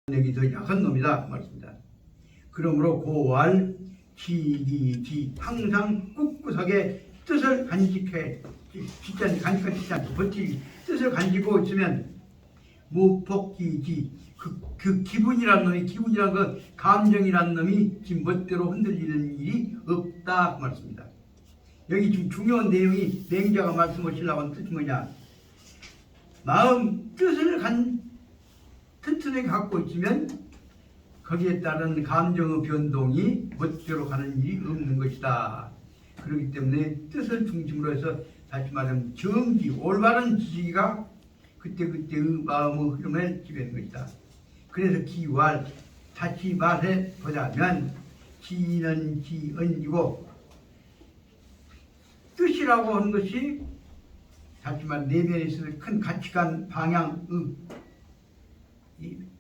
능력이 더 약한 놈이다 그 말입니다. 그러므로 고왈 지기지 항상 꿋꿋하게 뜻을 간직해 진짜 간직한 짓지 않고 버티 뜻을 간직하고 있으면 무폭기지 그 기분이라는 놈이 기분이라는 그 감정이라는 놈이 지금 멋대로 흔들리는 일이 없다 그 말씀입니다. 여기 지금 중요한 내용이 맹자가 말씀하시려고 하는 뜻이 뭐냐, 마음 뜻을 튼튼하게 갖고 있으면 거기에 따른 감정의 변동이 멋대로 가는 일이 없는 것이다. 그렇기 때문에 뜻을 중심으로 해서 다시 말하면 정지, 올바른 지지가 그때그때의 마음의 흐름을 지배하는 것이다. 그래서 기왈, 다시 말해 보자면 지는 지언이고 뜻이라고 하는 것이 다시 말해 내면에 있어서 큰 가치관 방향의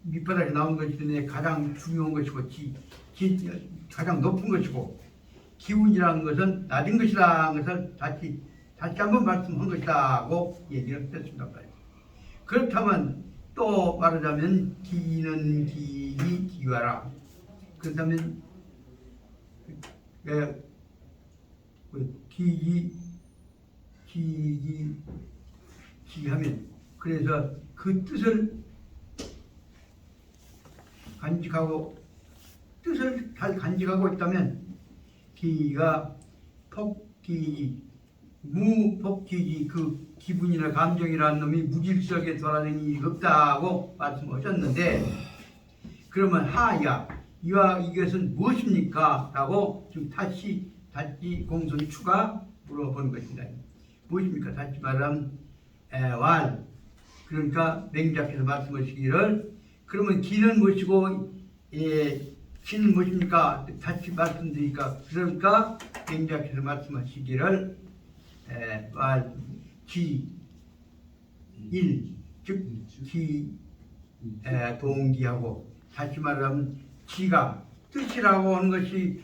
밑바닥에 나온 것이 때문에 가장 중요한 것이고 가장 높은 것이고, 기운이라는 것은 낮은 것이라는 것을 다시 한번 말씀한 것이라고 얘기를 했습니다. 그렇다면 또 말하자면 기는 기이 기와라. 그렇다면 기하면 그래서 그 뜻을 뜻을 잘 간직하고 있다면 기가 폭기지 무폭기지 그 기분이나 감정이라는 놈이 무질서하게 돌아다니는 일이 없다고 말씀하셨는데, 그러면 하야 이와 이것은 무엇입니까? 라고 지금 다시 공손 추가 물어보는 것입니다. 무엇입니까? 다시 말하면 왈, 그러니까 맹자께서 말씀하시기를 그러면 기는 무엇이고 기는 무엇입니까? 다시 말씀드리니까, 그러니까 맹자께서 말씀하시기를 왈 지 일 즉 기 동기하고, 다시 말하면 지가 뜻이라고 하는 것이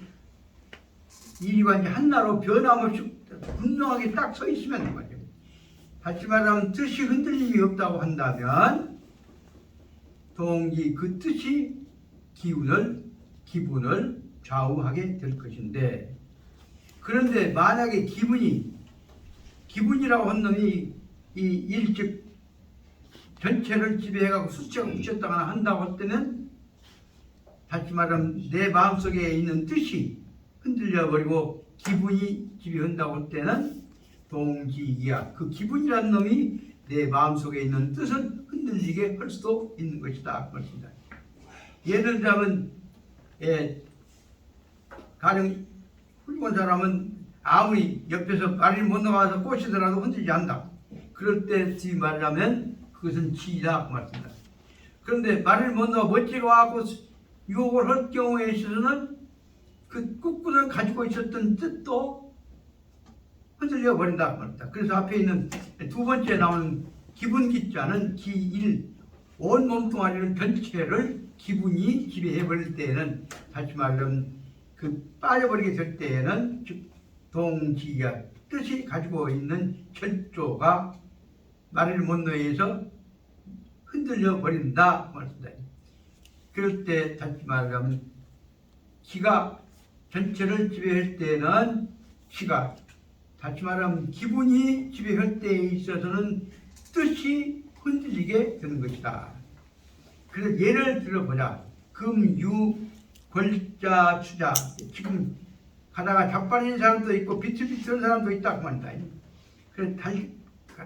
일관이 하나로 변함없이 분명하게 딱 서 있으면 말이죠. 다시 말하면 뜻이 흔들림이 없다고 한다면 동기 그 뜻이 기분을 좌우하게 될 것인데, 그런데 만약에 기분이라고 한 놈이 이 일즉 전체를 지배해가고 수치하고 묻혔다거나 한다고 할 때는 다시 말하면 내 마음속에 있는 뜻이 흔들려버리고 기분이 지배한다고 할 때는 동기이야. 그 기분이라는 놈이 내 마음속에 있는 뜻을 흔들리게 할 수도 있는 것이다. 그렇습니다. 예를 들자면 가령 훌륭한 사람은 아무리 옆에서 말을 못 나가서 꼬시더라도 흔들리지 않는다. 그럴 때 말하면 그것은 지이다 그 말입니다. 그런데 말을 못 나가 멋지게 와서 유혹을 할 경우에 있어서는 그 꿋꿋한 가지고 있었던 뜻도 흔들려 버린다 그 말입니다. 그래서 앞에 있는 두 번째 나오는 기분 기자는 기일, 온 몸뚱아리를 전체를 기분이 지배해 버릴 때에는, 다시 말하면 그 빠져버리게 될 때에는 즉 동지가 뜻이 가지고 있는 철조가 말을 못 놓여서 흔들려 버린다 그 말입니다. 그럴 때 다시 말하면 기가 전체를 지배할 때는 기가, 다시 말하면 기분이 지배할 때에 있어서는 뜻이 흔들리게 되는 것이다. 그래서 예를 들어보자. 금유 골자 추자, 지금 가다가 자빠진 사람도 있고 비틀비틀한 사람도 있다 그 말이다. 그래서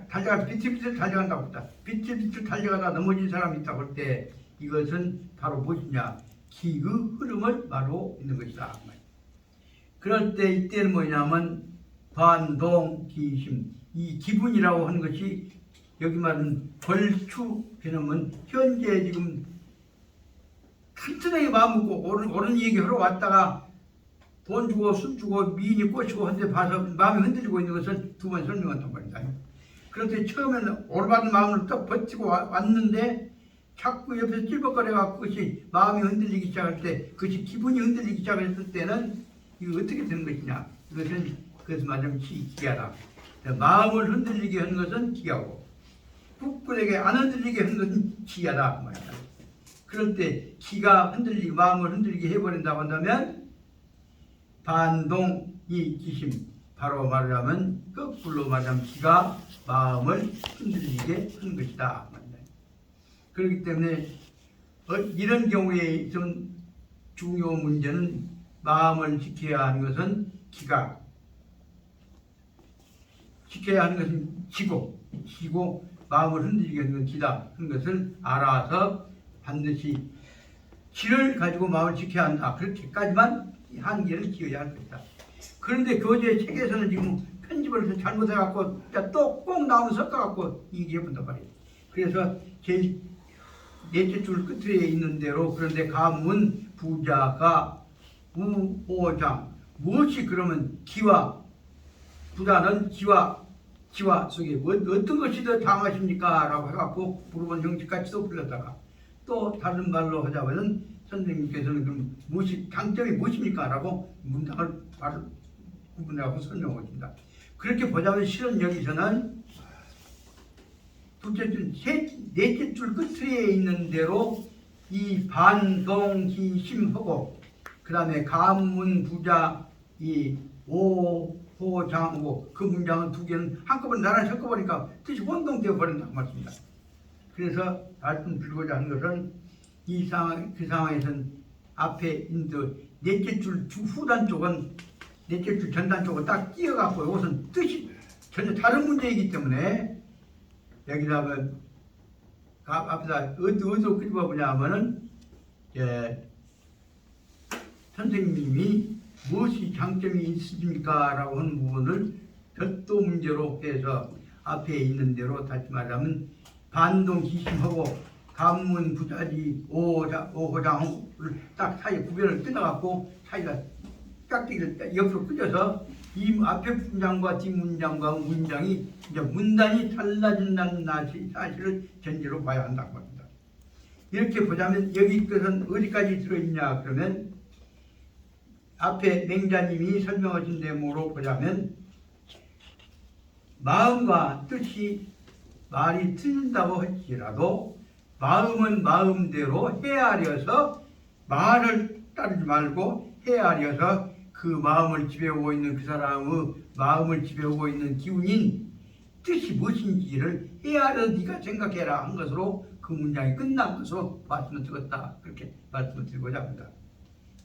달려가 비틀비틀 달려간다고 했다. 비틀비틀 달려가다 넘어진 사람이 있다고 할 때 이것은 바로 무엇이냐, 기의 흐름을 말하고 있는 것이다. 그럴 때 이때는 뭐냐면 반동 기심, 이 기분이라고 하는 것이 여기 말하는 벌추 개념은 현재 지금 튼튼하게 마음 먹고 옳은 얘기하러 왔다가 돈 주고 술 주고 미인이 꼬시고 한데 봐서 마음이 흔들리고 있는 것을 두 번 설명한단 말이다. 그런데 처음에는 올바른 마음을 딱 버티고 왔는데 자꾸 옆에서 찔벅거려갖고 그것이 마음이 흔들리기 시작할 때, 그것이 기분이 흔들리기 시작했을 때는 이거 어떻게 되는 것이냐, 이것은 그래서 말하자면 기하다. 마음을 흔들리게 하는 것은 기하고 꿋꿋하게 안 흔들리게 하는 것은 지하다 그 말이다. 그럴 때 기가 흔들리고 마음을 흔들리게 해버린다고 한다면 반동이 기심, 바로 말하자면 거꾸로 말하자면 기가 마음을 흔들리게 한 것이다. 그렇기 때문에 이런 경우에 좀 중요한 문제는 마음을 지켜야 하는 것은 기가, 지켜야 하는 것은 기고 마음을 흔들리게 하는 것은 기다 하는 것을 알아서 반드시 기를 가지고 마음을 지켜야 한다. 그렇게까지만 한계를 지어야 할 것이다. 그런데 교재 책에서는 지금 편집을 잘못해갖고 또 꼭 나오면 섞어갖고 얘기해본단 말이에요. 그래서 제일 넷째 줄 끝에 있는 대로 그런데 가문 부자가 우호장 무엇이 그러면 기와 부자는 기와 속에 어떤 것이 더 장하십니까? 라고 해갖고 물어본 형식까지 또 불렀다가 또 다른 말로 하자면 선생님께서는 그럼 무엇이 장점이 무엇입니까? 라고 문장을 바로 구분하고 설명하고 있습니다. 그렇게 보자면 실은 여기서는 둘째 줄, 넷째 줄 끝에 있는 대로 이 반동기심하고 그 다음에 가문 부자 이 오호장하고 그 문장은 두 개는 한꺼번에 나란히 섞어버리니까 뜻이 혼동되어 버린다고 말씀입니다. 그래서 말씀드리고자 하는 것은 그 상황에서는 앞에 있는 넷째 줄 후단 쪽은 넷째 줄 전단 쪽을 딱 끼어갖고 이것은 뜻이 전혀 다른 문제이기 때문에 여기다가 앞에다 어디로 끄집어보냐 하면은 선생님이 무엇이 장점이 있습니까? 라고 하는 부분을 별도 문제로 해서 앞에 있는 대로 다시 말하면 반동기심하고 가문 부자지 오호장을 딱 사이에 구별을 끊어갖고 사이가 깍두기를 옆으로 끄져서 이 앞에 문장과 뒷문장과 문장이 이제 문단이 달라진다는 사실을 전제로 봐야 한다고 합니다. 이렇게 보자면 여기 것은 어디까지 들어있냐 그러면 앞에 맹자님이 설명하신 대목으로 보자면 마음과 뜻이 말이 틀린다고 할지라도 마음은 마음대로 헤아려서 말을 따르지 말고 헤아려서 그 마음을 지배하고 있는 그 사람의 마음을 지배하고 있는 기운인 뜻이 무엇인지를 헤아려 네가 생각해라 한 것으로 그 문장이 끝난 것으로 말씀을 드렸다. 그렇게 말씀을 드리고자 합니다.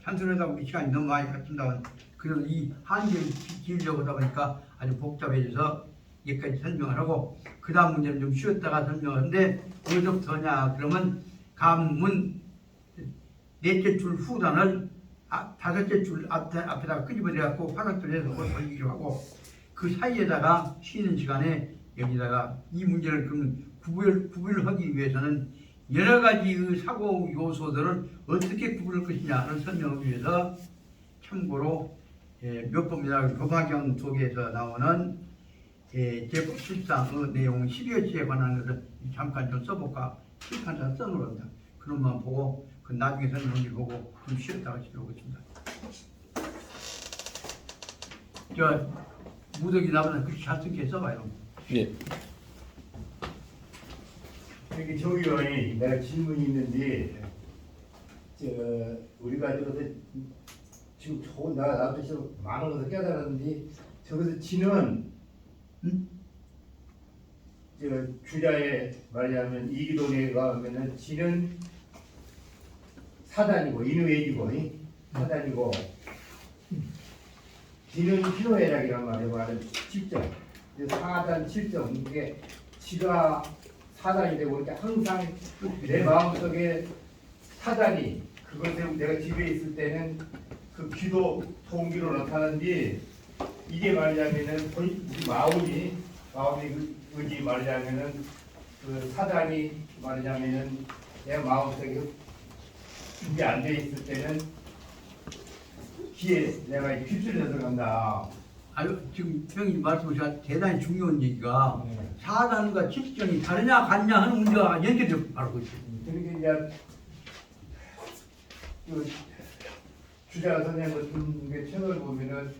찬송하다 보니 시간이 너무 많이 갔습니다만 그래도 이 한계를 지으려고 하다 보니까 아주 복잡해져서 여기까지 설명을 하고 그 다음 문제는 좀 쉬었다가 설명하는데 어디서부터냐 그러면 가문 넷째 줄 후단을 다섯째 줄 앞에다가 끄집어내갖고 화살표를 해서 돌리기로 하고 그 사이에다가 쉬는 시간에 여기다가 이 문제를 그러면 구별하기 위해서는 여러 가지의 사고 요소들을 어떻게 구분할 것이냐는 설명을 위해서 참고로 몇 번입니다. 법화경 속에서 나오는 제법 실상의 내용 12여치에 관한 것을 잠깐 좀 써볼까 실판자 써놓습니다. 그런 것만 보고 그 나중에 설명을 보고 좀 쉬었다가 시켜보겠습니다. 저 무더기 나보다 그렇게 잘 쓰게 써봐요. 예. 여기 저기요, 내가 질문이 있는데, 우리가 지금 좋은 나도 지금 많은 것을 깨달았는데, 저기서 지는 주자의 말하자면 이기동에 가면은 지는 사단이고 인후애지고 사단이고 지는 희노애락이란 말은 7점. 4단 7점. 이게 지가 사단이 되고 이렇게 항상 내 마음속에 사단이 그것을 내가 집에 있을 때는 그 기도 동기로 나타나는데 이게 말하자면은 우리 마음이 그 의지 말하자면은 그 사단이 말하자면은 내 마음속에 준비 안 돼 있을 때는 기에 내가 휩쓸려서 간다. 아유 지금 형님 말씀하신 대단히 중요한 얘기가 4단과 7점이 다르냐 같냐 하는 문제가 연결돼서 알고 있어요. 그러니까 이제 그 주자 선생님 같은 게 책을 보면은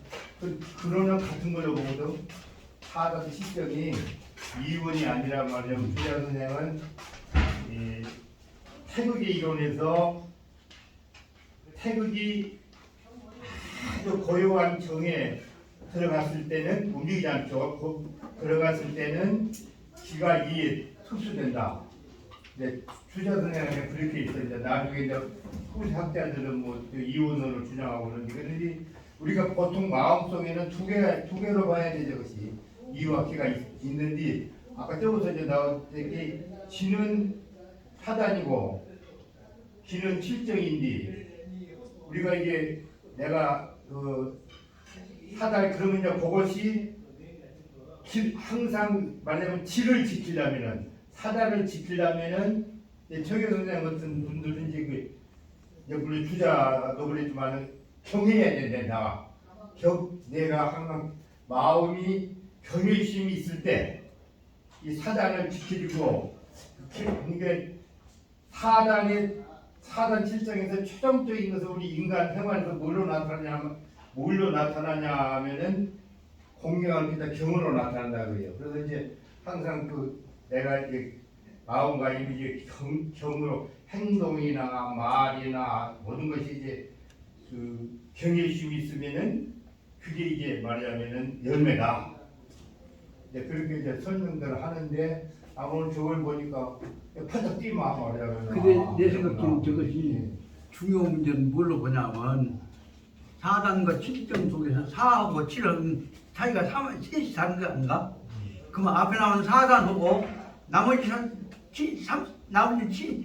그러나 같은 걸로 보거든. 4단 7점이 이원이 아니란 말이야. 주자 선생은 태극의 이론에서 태극이 아주 고요한 정에 들어갔을 때는 움직이지 않죠. 들어갔을 때는 기가 이에 흡수된다. 이제 주자 선생님이 그렇게 있어요. 이제 나중에 이제 후세 학자들은 뭐 이원론을 주장하고 그러는데, 그런데 우리가 보통 마음속에는 두 개로 봐야 되죠. 것이 이와 기가 있는데, 아까 저기서 이제 나왔듯이 지는 사단이고 기는 칠정인데, 우리가 이게 내가 그 사단 그러면 이제 그것이 항상 말하자면 질을 지키려면은, 사단을 지키려면은 정혜 선생 같은 분들은 이제 물론 주자도 그랬지만 경외해야 된다. 내가 항상 마음이 경외심이 있을 때 이 사단을 지키고, 이게 사단 칠정에서 최종적인 것은 우리 인간 생활에서 뭘로 나타나냐면은 공경을 기다 경으로 나타난다고요. 그래서 이제 항상 내가 이제 마음과 이제 경으로 행동이나 말이나 모든 것이 이제 경외심이 있으면은 그게 이제 말하자면은 열매다. 이제 그렇게 이제 설명들을 하는데, 오늘 저걸 보니까 파닥 뛰마 말이야. 근데 내 생각에는 저것이 중요한 문제는 뭘로 보냐면, 4단과 7점 속에서 4하고 7은 차이가 3이 다른 거 아닌가? 그러면 앞에 나오는 4단하고 나머지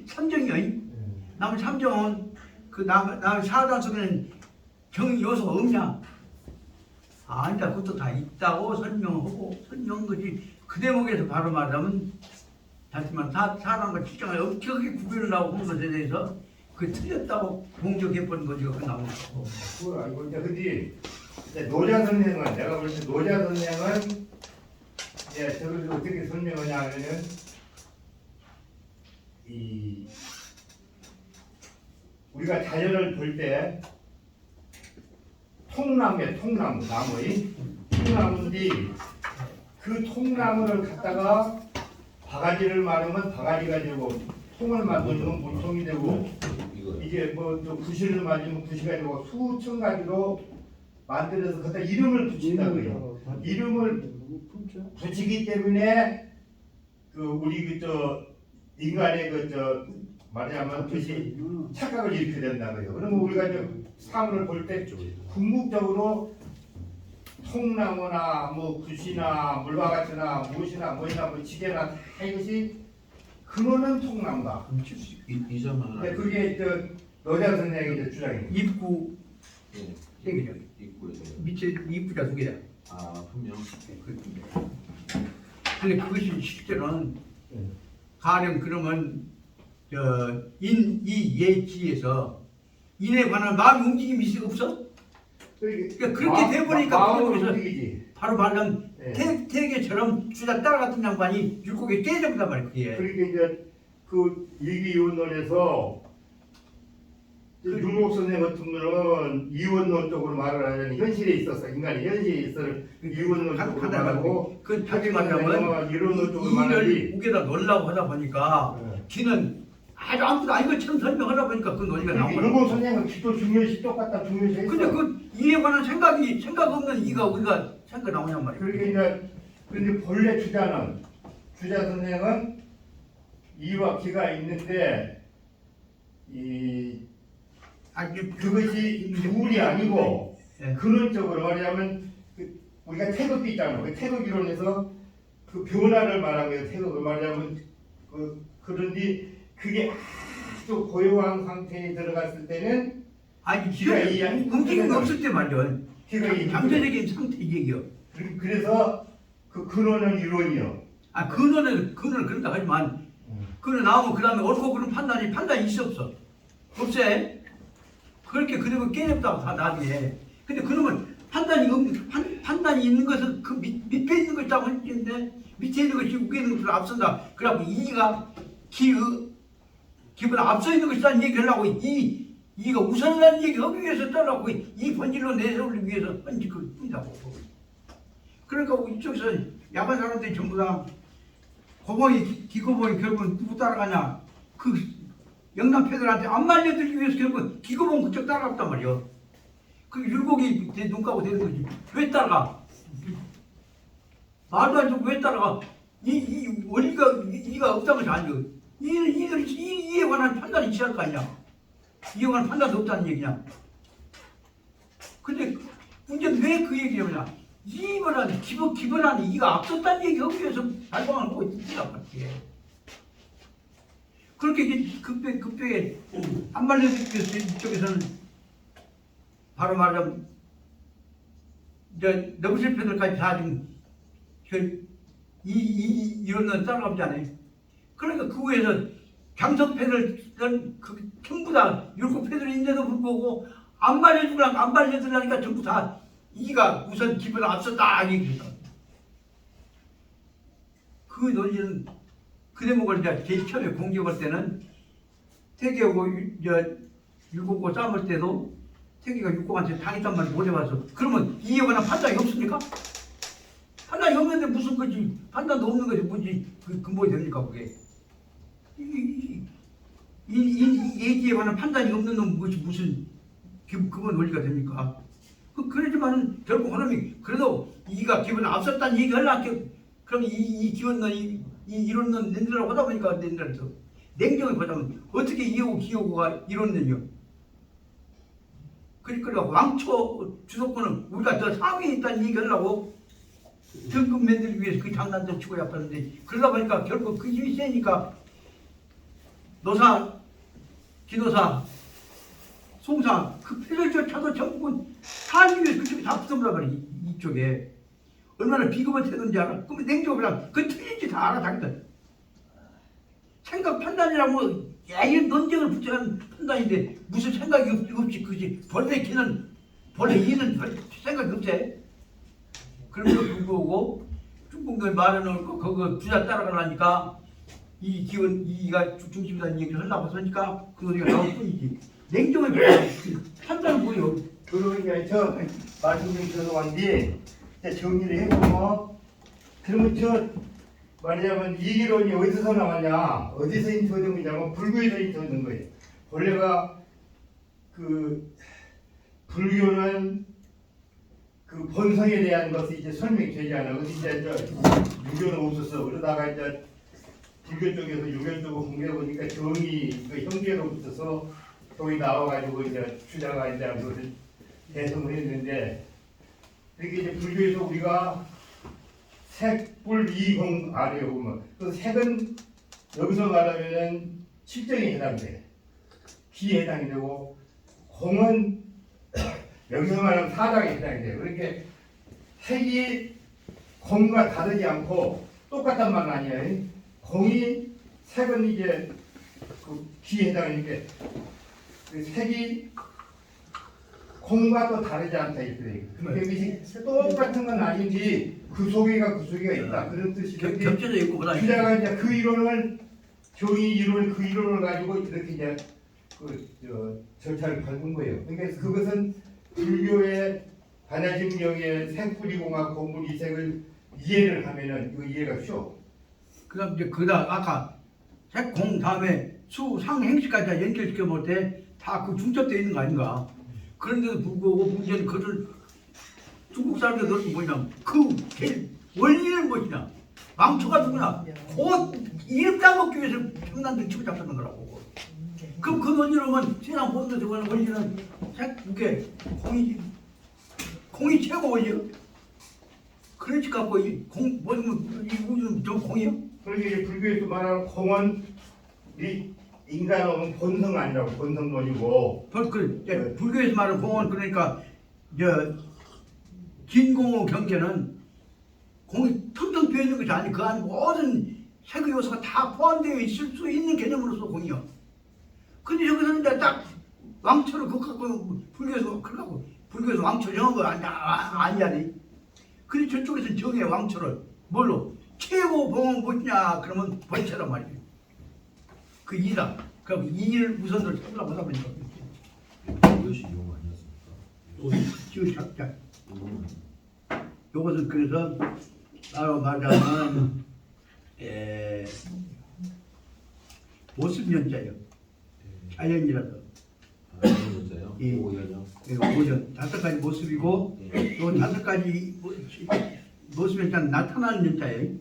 3정이요. 나머지 3정은 그 나머지 4단 속에는 정 요소가 없냐? 아니다. 그것도 다 있다고 설명한 것이 그 대목에서 바로 말하면, 하지만 4단과 7정을 엄청나게 구별을 하고 한 것에 대해서 그 틀렸다고 공격해버린 거죠. 그 나오는 거. 그걸 알고 이제 근데 노자 선생은, 내가 볼 때 노자 선생은 이제 저걸 어떻게 설명하냐 하면은, 우리가 자연을 볼 때 통나무인데 그 통나무를 갖다가 바가지를 마르면 바가지가 되고, 통을 만들면 물통이 되고, 이게 뭐또 구실을 만들면 구시가 되고, 수천 가지로 만들어서 거기다 이름을 붙인다고요. 이름을 붙이기 때문에 우리 인간의 말하자면 그것이 착각을 일으키게 된다고요. 그러면 우리가 이제 사물을 볼 때 궁극적으로 통나무나 뭐 굿이나 물바가지나 무엇이나 뭐이나 뭐 지게나 다 이것이 근원은 통나무다. 이점은 네, 그게 노자 선생의 주장입니다. 입구 생기죠. 입구에서 밑에 입구자 두 개다. 분명 근데 그것이 실제로는 가령 그러면 예지에서 인에 관한 마음 움직임이 없어? 그러니까 그렇게 돼버리니까 마음을 그래서 움직이지. 바로 말하면 네. 태계처럼 주자 따라갔던 양반이 율곡에 깨져본단 말이야. 그게. 그러니까 이제 일기이원론에서 윤목 선생 같은 분은 이원론 쪽으로 말을 하자니, 현실에 있어서 인간이 현실에 있어서 이원론 쪽으로 말하고, 그 다시 말하면 이론론 쪽으로 말하지. 이를 우게다 넣으려고 하다 보니까 기는 아주 아무도 아니것처럼 설명하다 보니까 그 논리가 나온 거야. 윤목 선생은 기도 중요시 똑같다 중요시 했어. 근데 그 이에 관한 생각 없는 이가 우리가 생각 나오냔 말이야. 그러니까 이제 근데 본래 주자 선생은 이와 기가 있는데 그것이 우울이 아니고 예. 근원적으로 말하자면 우리가 태극도 있잖아요. 그 태극 이론에서 그 변화를 말한 거예요. 태극을 말하자면 그런데 그게 아주 고요한 상태에 들어갔을 때는 아니 기가 움직임이 없을 때 말이야. 기가 잠재적인 상태 얘기요. 그래서 그 근원은 이론이요. 근원은 그런다 하지만 그는 나오면 그 다음에 옳고 그른 판단이 있어 없어? 없어. 그렇게 그리고 깨졌다고 다 나중에. 근데 그러면 판단이 있는 것은 그 밑에 있는 걸 있다고 했는데, 밑에 있는 것이 위에 있는 것을 앞선다. 그래갖고 이가 기보다 앞서 있는 것이라는 얘기를 하려고, 이가 우선이라는 얘기 하기 위해서 따라고 이 본질로 내세우기 위해서 헌지 그 뿐이라고. 그러니까 이쪽에서 야간 사람들이 전부 다 기고봉이 결국은 누구 따라가냐? 영남 패들한테 안 말려들기 위해서 결국 기고봉 그쪽 따라갔단 말이요. 그 율곡이 눈 감고 되는 거지. 왜 따라가? 말도 안 되고 왜 따라가? 이 원리가 이가 없다는 것이 아니고 이에 관한 판단이 취할 거 아니야. 이에 관한 판단도 없다는 얘기냐. 근데 문제는 왜 그 얘기냐면 이번한 기본한 이가 앞섰다는 얘기 하기 위해서 발광을 하고 있단 말이야. 그렇게 이제 급하게 안 말려들기 위해서 이쪽에서는 바로 말하자면 이제 너브실 패들까지 다 지금 이런 건 따라가지 않아요. 그러니까 그 위에서 강석 패들은 전부 다 율곡 패들인데도 불구하고 안 말려들라니까 전부 다 이가 우선 기분 앞섰다 얘기했다. 그 논리는 그 대목을 이제 제일 처음에 공격할 때는 태계하고 율곡하고 싸울 때도 태계가 율곡한테 당했단 말이 못 해봐서 그러면 이에 관한 판단이 없습니까? 판단이 없는데 무슨 거지 판단도 없는 거지 뭐지 그 근본이 됩니까 그게? 이 얘기에 관한 판단이 없는 놈 것이 무슨 그건 논리가 됩니까? 그러지만은 결국 그놈이 그래도 이가 기분 앞섰다는 얘기를 하려고 그럼 이 기원론 이런 놈 낸들라고 하다 보니까 낸들에서 냉정히 보자면 어떻게 이하고 기하고가 이론는요? 그러니까 왕초 주도권은 우리가 더 상위에 있다는 얘기를 하려고 등급 만들기 위해서 그 장난도 치고 yap았는데 그러다 보니까 결국 그 힘이 세니까 노사, 기노사, 송사 그 패들조차도 전부 살기 위해서 그쪽에 다 붙어보라 말이야 이쪽에 얼마나 비겁한 태도인지 알아? 그러면 냉정하면 그 틀린지 다 알아 자기들 생각 판단이라고 야이 논쟁을 붙여간 판단인데 무슨 생각이 없지 그지 벌레 키는 벌레 이는 생각이 없지 그럼에도 불구하고 중국들 말해놓은 거 그거 부자 따라가려니까 이 기원 이가 중심이라는 얘기를 하려고 하니까 그 소리가 나올 뿐이지 냉정하게 판단은 뭐예요? 그러니까 저 말씀드린 죄송한데 정리를 해보면 그러면 저 말하자면 이 이론이 어디서 나왔냐 어디서 인터된 거냐면 불교에서 인터된 거예요. 원래가 그 불교는 그 본성에 대한 것이 이제 설명이 되지 않아. 어디 이제 유교는 없었어. 그러다가 이제 불교 쪽에서 유교 쪽으로 공개해보니까 정이 그 형제로 붙어서 거기 나와가지고 이제 주자가 이제 그것을 대성을 했는데 이렇게 이제 불교에서 우리가 색불 이공 아래요 보면 그 색은 여기서 말하면은 칠정에 해당돼 기에 해당이 되고 공은 여기서 말하면 사당에 해당이 돼요. 그러니까 색이 공과 다르지 않고 똑같단 말은 아니에요. 공이 색은 이제 그 기에 해당하니까 그 색이 공과 또 다르지 않다 이렇게 돼요. 그러니까 이게 똑같은 건 아닌지 그 속에가 있다 그런 뜻인데 겹쳐져 있고 보다 주자가 이제 그 이론을 교의 이론 그 이론을 가지고 이렇게 이제 그 절차를 밟은 거예요. 그러니까 그것은 불교의 반야심경의 생풀이공학 공물 이색을 이해를 하면은 그 이해가 쉬워. 그다음 이제 그다음 아까 색공 다음에 수상 행시까지 다 연결시켜 볼 때 다 그 중첩되어 있는 거 아닌가? 그런데도 불구하고 문제는 그를 중국 사람들 그것이 뭐냐? 그 원리는 무엇이냐? 왕초가 누구냐? 곧 이름 따먹기 위해서 평난들 치고 잡혔는 거라고. 그럼 그 원리로는 세상 모든 것에 관한 원리는 색국에 공이 최고 원리요. 그러니까 뭐 이 우주는 저 공이요? 그러니까 이제 불교에서 말하는 공은 이 인간은 본성 아니라고 본성론이고. 불교에서 말하는 공은 그러니까 진공의 경계는 공이 텅텅 비어 있는 것이 아니 그 안에 모든 색의 요소가 다 포함되어 있을 수 있는 개념으로서 공이요. 근데 여기서는 이제 딱 왕초를 그거 갖고 불교에서 그러고 불교에서 왕초 정한 거 아니야. 근데 저쪽에서 정해 왕초를 뭘로? 최고 봉은 뭐냐? 그러면 번체란 말이에요. 그 이다. 그럼 이를 우선으로 찾으라고 하다 보니까 이것이 용 아니었습니까? 요것은 그래서 따로 말하자면 50년짜리요. 자연이라서 아, 진짜요? 예. 오연요. 오전 5가지 모습이고 예. 또 5가지 모습에 일단 나타나는 연자예요.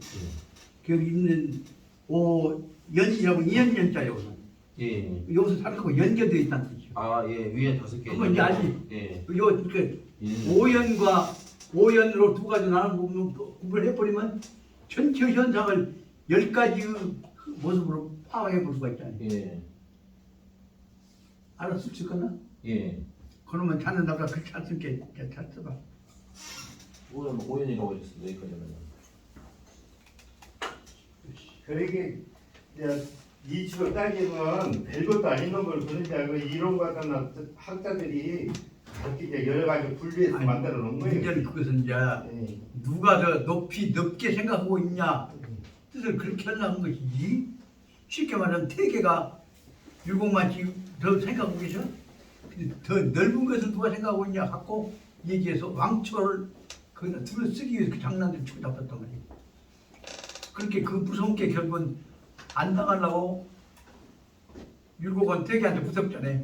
거기 있는 오연이라고 이연연자요. 예. 여기서 살고 연결되어 있다는 뜻이죠. 아, 예. 위에 5개. 그건 이제 아직 예. 그 예. 오연과 오연으로 두 가지 나눠 구분해 버리면 전체 현상을 10가지 모습으로 파악해 볼 수가 있잖아요. 예. 알았을 수 있겠나? 예. 그러면 찾는다고 그렇게 찾을게 찾아봐. 오연이라고 하셨어요. 여기까지는. 그러게 이치로 따지면 별것도 아닌 걸 그런지 알고 이론 같은 학자들이 그렇게 이제 여러 가지 분류해서 아니, 만들어 놓은 거예요. 문제는 그것은 이제 예. 누가 더 높게 생각하고 있냐 뜻을 그렇게 하려는 것이지. 쉽게 말하면 태계가 율곡만치 더 생각하고 계셔. 근데 더 넓은 것을 누가 생각하고 있냐 갖고 얘기해서 왕초를 거기다 둘러쓰기 위해서 그 장난을 치고 잡았단 말이에요. 그렇게 그 무서운 게 결국은 안 당하려고 율곡은 태계한테 무섭잖아요.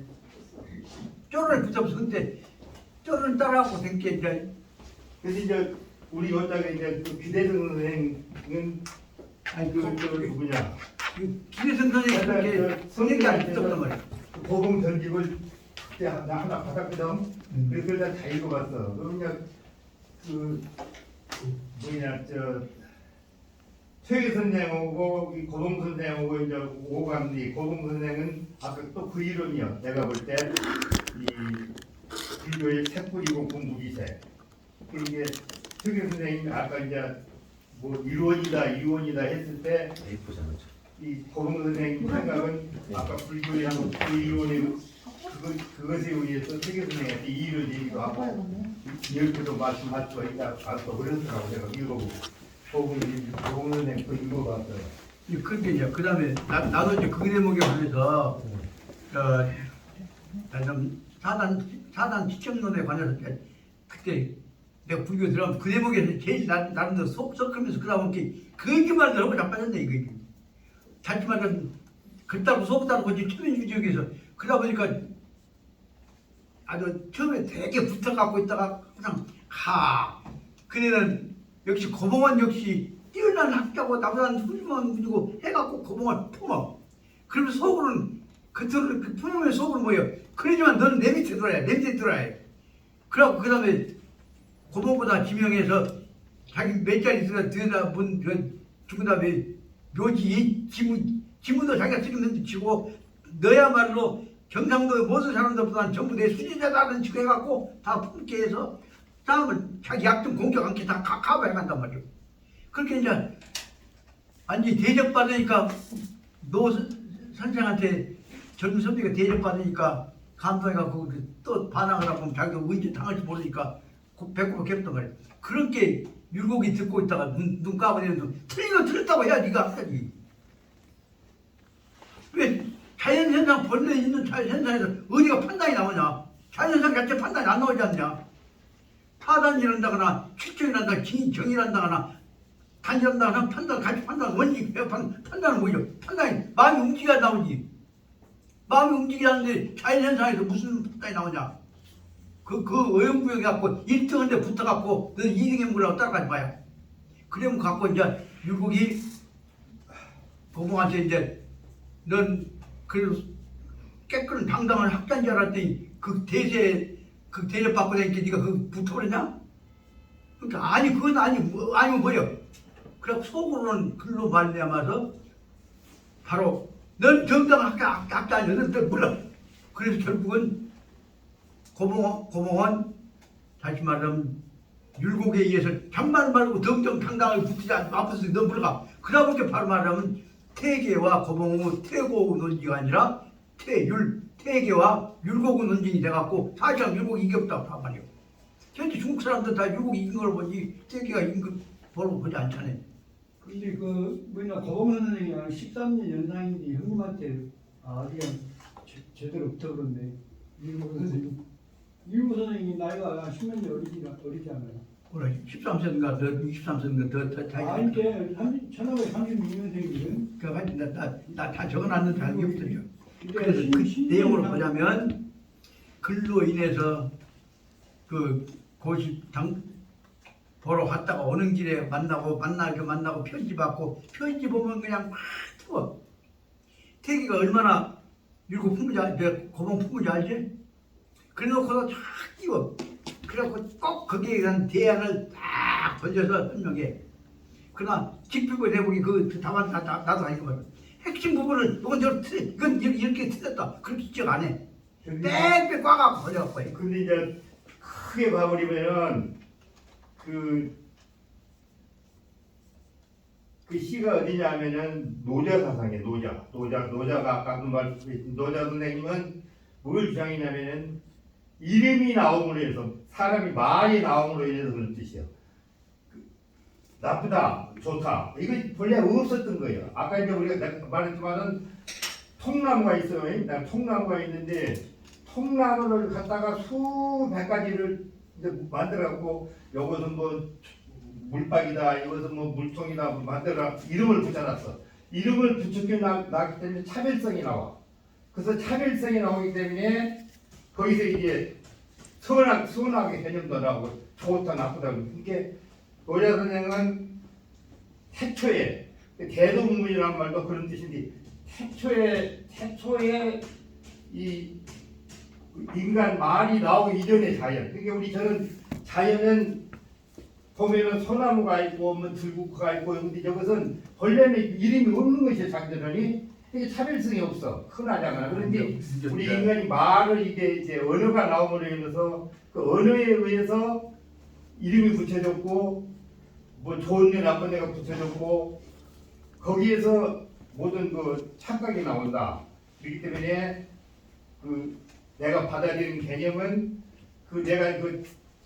쪼를 무섭어. 근데 쪼를 따라하고 된 게 이제 그래서 이제 우리 여자가 이제 그 기대성 선생은 아니 그 누구냐 김혜성 선생이 그렇게 성격이 안 붙었단 말이야. 고봉 전집을 그때 하나 받았거든. 그래서 일단 다 읽어봤어. 그러면 그 뭐냐 최기 선생하고 이 고봉 선생하고 이제 오감리 고봉 선생은 아까 또 그 이름이요. 내가 볼 때 이 불교의 색불이고 공부기세. 이게 최기 선생님이 아까 이제 뭐 이론이다 했을 때 A4잖아요. 이 고봉 선생님 생각은 아까 불교의 그 이론의 그것에 의해서 최기 선생님한테 이의를 얘기도 하고 이렇게도 말씀하시고 있다고 그러더라고. 내가 읽어보고 고봉 선생님 그 읽어봤어요. 그렇게 이제 그 다음에 나도 이제 그 대목에 관해서 사단 지청론에 관해서 그때 내가 불교 들어가면 그 대목에서 제일 나름대로 속 썩으면서 그러다 보니 거짓말을 하고 자빠졌네 이거. 자기 말은 그따고 속다고 이제 초면주의 지역에서 그러다 보니까 아주 처음에 되게 붙어갖고 있다가 항상 그네는 역시 고봉원 역시 뛰어난 학자고 나보다 훌륭한 분이고 해갖고 고봉을 품어. 그러면 속으로는 겉으로 그 품으면 속으로 뭐예요? 그러지만 너는 내 밑에 들어야 해. 그래갖고 그 다음에 고봉보다 지명해서 자기 몇 자리 들여다 문 죽은 다음에 묘지 지문도 자기가 찍었는데 치고 너야말로 경상도 모든 사람들보다는 전부 내 수지자다는 식으로 해갖고 다 품게 해서 다음을 자기 약점 공격 않게 다 가봐야 한단 말이에요. 그렇게 이제 완전히 대접받으니까 노 선생한테 젊은 선배가 대접받으니까 감동해갖고 또 반항을 하고 자기가 언제 당할지 모르니까 배꼽을 겹단 말이에요. 그렇게 율곡이 듣고 있다가 눈 까버리면서 틀린 건 틀렸다고 해야 네가 하지. 왜 자연현상 본래 있는 자연현상에서 어디가 판단이 나오냐. 자연현상 자체 판단이 안 나오지 않냐. 타단이란다거나 출정이란다거나 정의란다거나 단지란다거나 판단 같이 판단 원리 판단은 뭐죠? 판단이 마음이 움직여야 나오지. 마음이 움직이는데 자연현상에서 무슨 판단이 나오냐. 그 어영부영 갖고 1등한테 붙어갖고 너 2등에 뭐라고 따라가지 마요. 그러면 갖고 이제 율곡이 고봉한테 이제 넌 그래도 깨끗한 당당한 학자인 줄 알았더니 그 대접 받고 다니까 네가 그 붙어버렸냐? 그러니까 아니 그건 아니면 뭐요? 그래 속으로는 글로 말미암아서 바로 넌 정당한 학자 아니야. 넌 몰라. 그래서 결국은 고봉은 다시 말하면 율곡에 의해서 참말 말고 정정당당하게 붙이지 않고서 너 물어가. 그러다 보니까 바로 말하면 태계와 고봉의 태고 논지가 아니라 태계와 율곡의 논쟁이 돼갖고 사실상 율곡이 이겼다고 말이에요. 현재 중국 사람들 다 율곡이 이긴 걸 보지 태계가 이긴 걸 보지 않잖아요. 근데 고봉 선생이 13년 연상인데 형님한테 아직은 제대로 붙어버렸네. 일부 선생님이 나이가 10몇 년 어리지 않아요? 그래 13세인가 더 23세인가 더 차이가. 아 이제 1936년생이거든. 나다 적어놨는데 알기 없어요. 그래서 그 내용으로 보자면 글로 인해서 그 고시당 보러 갔다가 오는 길에 만나고 편지 받고 편지 보면 그냥 막 뜨거. 태기가 얼마나 일곱 품은지 알지? 고봉 품은지 알지? 그래놓고서 쫙 띄워. 그래갖고 꼭 거기에 대한 대안을 딱 던져서 설명해. 그러나 직필고 내보기 그 답안 나도 아니거든. 핵심 부분을 이건 이렇게 틀렸다. 그렇게 지적 안 해. 빽빽 꽉꽉 걸려갖고 해. 근데 이제 크게 봐버리면은 그 시가 어디냐면은 노자 사상이에요. 노자가 아까 그 말씀하신 노자 선생님은 뭘 주장이냐면은 이름이 나옴으로 해서 사람이 많이 나옴으로 인해서 그런 뜻이에요. 나쁘다, 좋다. 이거 본래 없었던 거예요. 아까 이제 우리가 말했지만은 통나무가 있어요. 통나무가 있는데 통나무를 갖다가 수백 가지를 이제 만들어갖고 이것은 뭐 물박이다, 이것은 뭐 물통이다 만들어 이름을 붙여놨어. 이름을 붙여 나기 때문에 차별성이 나와. 그래서 차별성이 나오기 때문에 거기서 이제 선악의 개념도 나오고 좋다, 나쁘다. 이렇게 노자 선생은 태초에 대동문이라는 말도 그런 뜻인데 태초에 이 인간 말이 나오기 이전의 자연. 그러니까 우리 저는 자연은 보면은 소나무가 있고 뭐 들국화가 있고 근데 저것은 본래는 이름이 없는 것이에요. 장전원이 이게 차별성이 없어. 흔하잖아. 그런데 우리 인간이 말을 이제 언어가 나옴으로 인해서 그 언어에 의해서 이름이 붙여졌고 뭐 좋은 데 나쁜 데가 붙여졌고 거기에서 모든 그 착각이 나온다. 그렇기 때문에 그 내가 받아들인 개념은 그 내가 그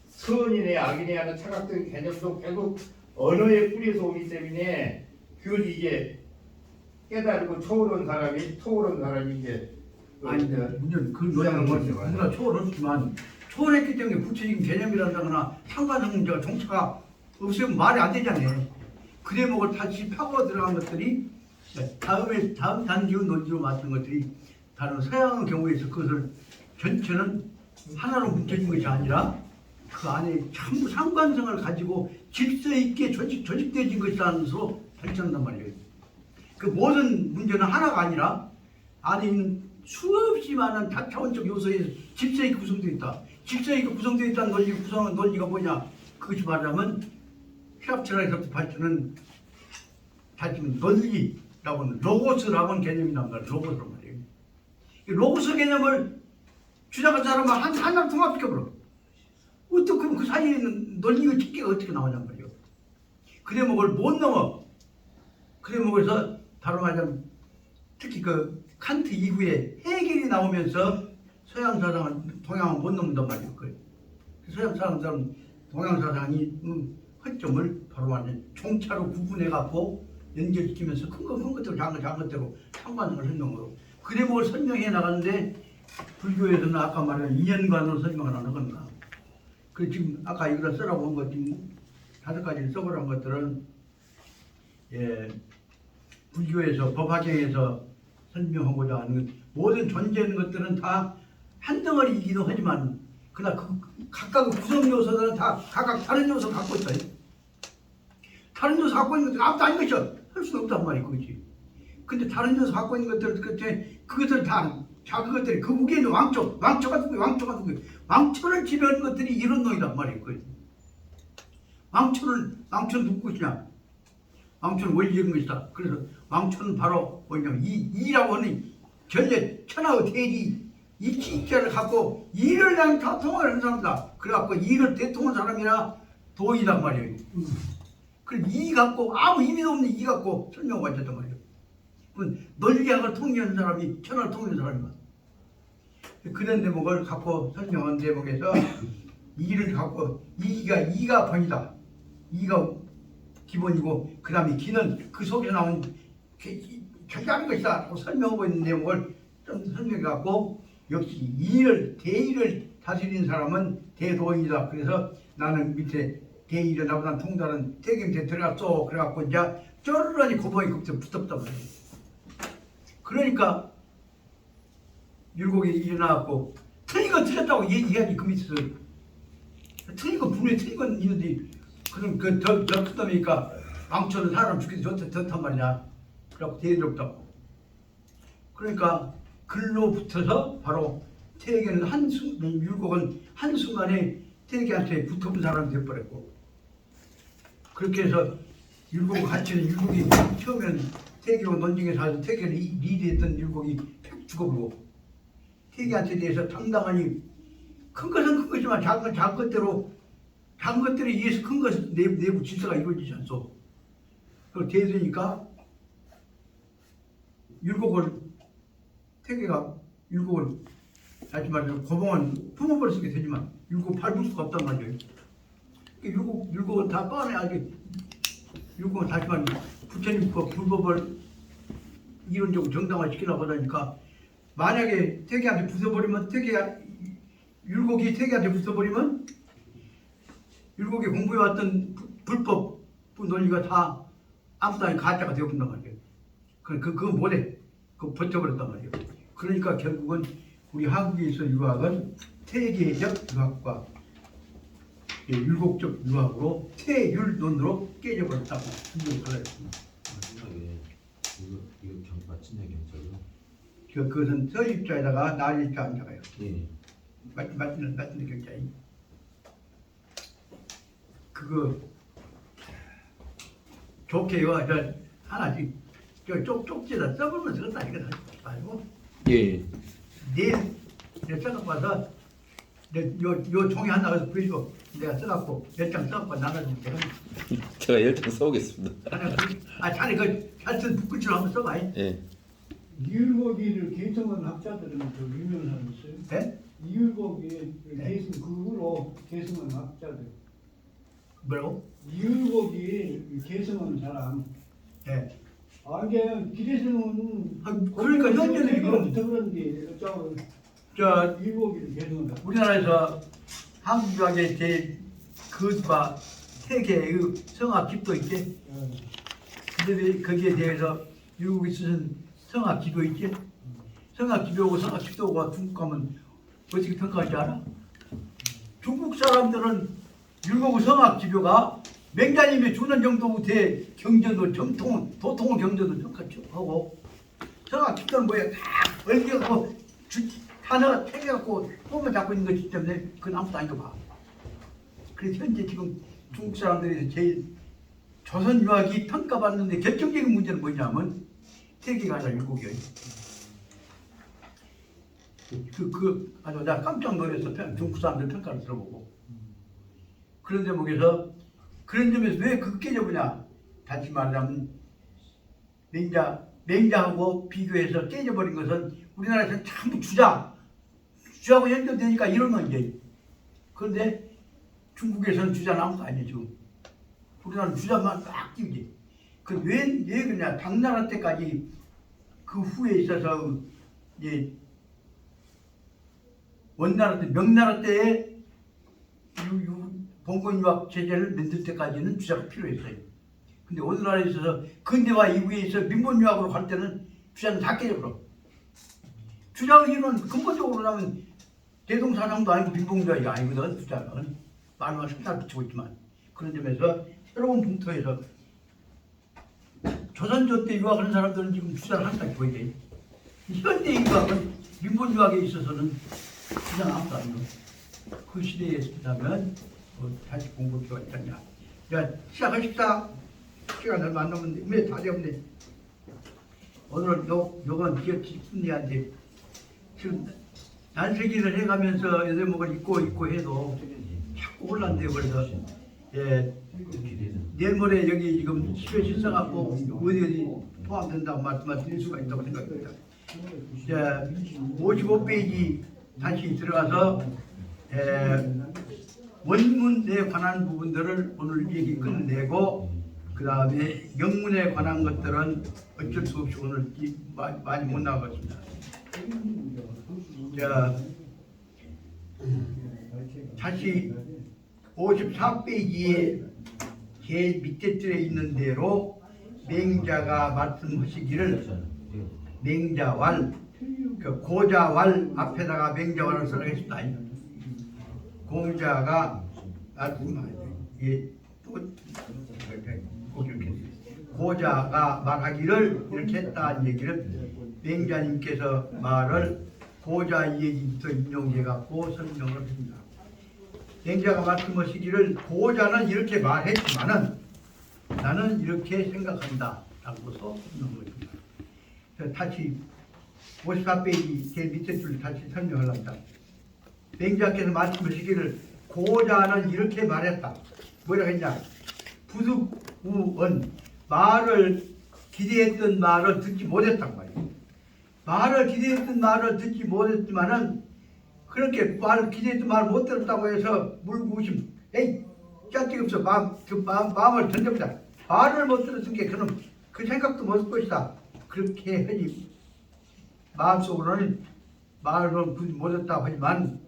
선이네 악이네 하는 착각된 개념도 결국 언어의 뿌리에서 오기 때문에 그걸 이제 깨달고 초월한 사람이 이제 아니 문제는 그 노장은 누가 초월했지만 초월했기 때문에 구체적인 개념이란다거나 상관성 문제가 정체가 없으면 말이 안 되잖아요. 그 대목을 다시 파고 들어간 것들이 다음 단지의 논지로 맞춘 것들이 다른 서양의 경우에서 그것을 전체는 하나로 뭉쳐진 것이 아니라 그 안에 전부 상관성을 가지고 질서 있게 조직되어진 것이라는 것으로 발전한단 말이에요. 그 모든 문제는 하나가 아니라 안에 있는 수없이 많은 다차원적 요소에 질서 있게 구성되어 있다. 질서 있게 구성되어 있다는 논리가 뭐냐? 그것이 말하자면 휘합철학에서부터 발전은 논리라고 하는 로고스라고 하는 개념이 나온다. 로고스란 말이에요. 이 로고스 개념을 주장한 사람은 하나로 통합시켜버려. 어떻게 그럼 그 사이에 있는 논리의 집계가 어떻게 나오냔 말이에요. 그 대목을 못 넘어. 그 대목에서 바로 말하자면 특히 그 칸트 이후에 해겔이 나오면서 서양 사상은 동양은 못 넘는단 말이에요. 서양 사람들은 동양 사상이 허점을 바로 말하자면 총차로 구분해 갖고 연결시키면서 큰 것대로 작은 것대로 상관성을 설명으로 그 대목을 설명해 나가는데 불교에서는 아까 말한 인연관으로 설명을 하는 건가. 그 지금 아까 이거를 쓰라고 한 것 지금 5가지를 써보라는 것들은 불교에서 법화경에서 설명하고자 하는 모든 존재하는 것들은 다 한 덩어리이기도 하지만 그러나 그 각각의 구성 요소들은 다 각각 다른 요소 갖고 있어요. 다른 요소 갖고 있는 것들 아무도 아닌 것이야. 할 수는 없단 말이야, 그렇지. 근데 다른 요소 갖고 있는 것들 그것들 다 자기 것들이 그 위에 있는 왕초가 누구야? 왕초를 지배하는 것들이 이런 놈이란 말이에요. 왕초는 누구 것이냐? 왕초는 원리적인 것이다. 그래서 왕초는 바로 뭐냐면 이라고 하는 전례 천하의 대리 이치를 갖고 이를 난 통하는 사람이다. 그래갖고 이를 대통한 사람이라 도이란 말이에요. 그럼 이 갖고 아무 의미도 없는 이 갖고 설명을 했단 말이에요. 그건 논리학을 통일하는 사람이 천하를 통일하는 사람이다. 그런 대목을 갖고 설명한 대목에서 이를 갖고 이가 번이다. 이가 기본이고 그 다음에 기는 그 속에 나온 결과인 것이다 라고 설명하고 있는 내용을 좀 설명해 갖고 역시 대의를 다스리는 사람은 대도인이다. 그래서 나는 밑에 대의를 나보다 통달은 대개 밑에 들어갔어. 그래갖고 이제 쪼르르니 고봉이 급서 붙었단 말이에요. 그러니까 율곡이 일어나갖고 틀린 건 틀렸다고 얘기하지 그 밑에서 틀린 건 분명히 틀린 건 있는데 그럼 그저 큰놈이니까 망쳐는 사람 죽이도 좋단 말이냐. 그래갖고 대리롭다고. 그러니까 글로 붙어서 바로 태에게는 율곡은 한순간에 태에게한테 붙어본 사람이 되어버렸고 그렇게 해서 율곡 같이는 율곡이 처음에는 태에게와 논쟁에서 아주 태에게를 리드했던 율곡이 팩 죽어버리고 태에게한테 대해서 당당하니 큰 것은 큰 것이지만 작은 것들에 의해서 큰 것은 내부 질서가 이루어지지 않소. 그걸 대해주니까 태계가 율곡을 다시 말해서 고봉은 품어버릴 수 있게 되지만 율곡 밟을 수가 없단 말이에요. 율곡은 다 뻔해 아직 율곡은 다시 말해 부처님 불법을 이론적으로 정당화시키려고 하다니까 만약에 태계한테 부숴버리면 율곡이 태계한테 부숴버리면 율곡이 공부해왔던 불법 논리가 다 아무도 아닌 가짜가 되어본단 말이에요. 그건 못해. 그거 버텨버렸단 말이에요. 그러니까 결국은 우리 한국에서 유학은 태계적 유학과 율곡적 유학으로 태율론으로 깨져버렸다고 분명히 갈라졌습니다. 마지막에 이거 맞춘냐 경찰은? 그것은 서입자에다가 날입자 앉아가요. 예. 맞는 경찰이. 그거 좋게요. 저 하나씩 저 쪽지에다 써보면서 그런다 이거 말고. 예. 내일 내가 써갖고 와서 요 종이 하나 가서 보여줘. 내가 써갖고 몇 장 써갖고 나눠주면 되겠네. 제가 10장 써오겠습니다. 자네 잘쓴 붓글씨로 한번 써봐. 예. 이율곡이를 개성한 학자들은 더 유명한 사람 있어요? 네? 이율곡이 네. 그 후로 개성한 학자들. 뭐라고? 이율곡이 개성한 사람. 네. 이게 길에서는 그러니까 현재는 지금 부터 그런데 저 이율곡이를 개성한 사람. 우리나라에서 한국 유학의 제일 거주가 세계의 성악 집도 있지. 근데 거기에 대해서 미국이 쓰는 성악 지도 있지. 성악 지도고 성악 집도가 중국 가면 어떻게 평가하지 알아? 중국 사람들은 율곡 성악 지도가 맹자님이 주는 정도 대 경전도 도통을 경전도 평가하고 성악 집도는 뭐야 다 얽혀갖고 하나 태겨갖고 폼을 잡고 있는 것이기 때문에 그건 아무도 아닌 거 봐. 그래서 현재 지금 중국 사람들이 제일 조선 유학이 평가받는데 결정적인 문제는 뭐냐면 태계가 아니라 율곡이에요. 아주 나 깜짝 놀라서 중국 사람들 평가를 들어보고 그런 대목에서 그런 점에서 왜 그거 깨져보냐? 다시 말하면 맹자하고 비교해서 깨져버린 것은 우리나라에서는 전부 주하고 연결되니까 이러면 이제 그런데 중국에서는 주자는 아무도 아니에요 지금. 우리나라는 주자만 딱 끼우지. 왜 그러냐? 당나라 때까지 그 후에 있어서 이제 원나라 때 명나라 때에 봉건 유학 체제를 만들 때까지는 주자가 필요했어요. 근데 오늘날에 있어서 근대화 이후에 있어 민본 유학으로 갈 때는 주자는 다 깨져버려. 주자의 이유는 근본적으로 하면 대동사상도 아니고 민봉유학이 아니거든. 주자는 말만 석달 붙이고 있지만 그런 점에서 새로운 풍토에서 조선조 때 유학하는 사람들은 지금 주자를 항상 보이게 현대 유학은 민본 유학에 있어서는 주자는 아무도 아니고 그 시대에 있다면 다시 공부할 필요가 있겠냐. 자, 시작하십시다. 시간 얼마 안 남았는데 왜 다리 없네. 오늘은 요건 기업집순이한테 지금 난세기를 해가면서 여대목을 잊고 해도 자꾸 혼란돼요. 그래서 내일 모레 여기 지금 10회 실사갖고 어디 포함된다고 말씀을 드릴 수가 있다고 생각합니다. 55페이지 다시 들어가서 원문에 관한 부분들을 오늘 얘기 끝내고 그 다음에 영문에 관한 것들은 어쩔 수 없이 오늘 많이 못 나가겠습니다. 다시 54페이지에 제일 밑에 줄에 있는 대로 맹자가 말씀하시기를 맹자왈 그 고자왈 앞에다가 맹자왈을 써라겠습니다. 공자가 고자가 말하기를 이렇게 했다는 얘기를 맹자님께서 말을 고자 얘기부터 인용해 갖고 설명을 합니다. 맹자가 말씀하시기를 고자는 이렇게 말했지만은 나는 이렇게 생각한다 라고서 설명을 합니다. 다시 54페이지 제일 밑에 줄 다시 설명을 합니다. 맹자께서 말씀하시기를 고자는 이렇게 말했다. 뭐라고 했냐? 부득우언 말을 기대했던 말을 듣지 못했단 말이에요. 말을 기대했던 말을 듣지 못했지만은 그렇게 기대했던 말을 못 들었다고 해서 물구심 에이 짝짝이 없어 마음을 던집니다. 말을 못 들었으니까 그럼 그 생각도 못 것이다. 그렇게 하지 마음속으로는 말을 못했다고 하지만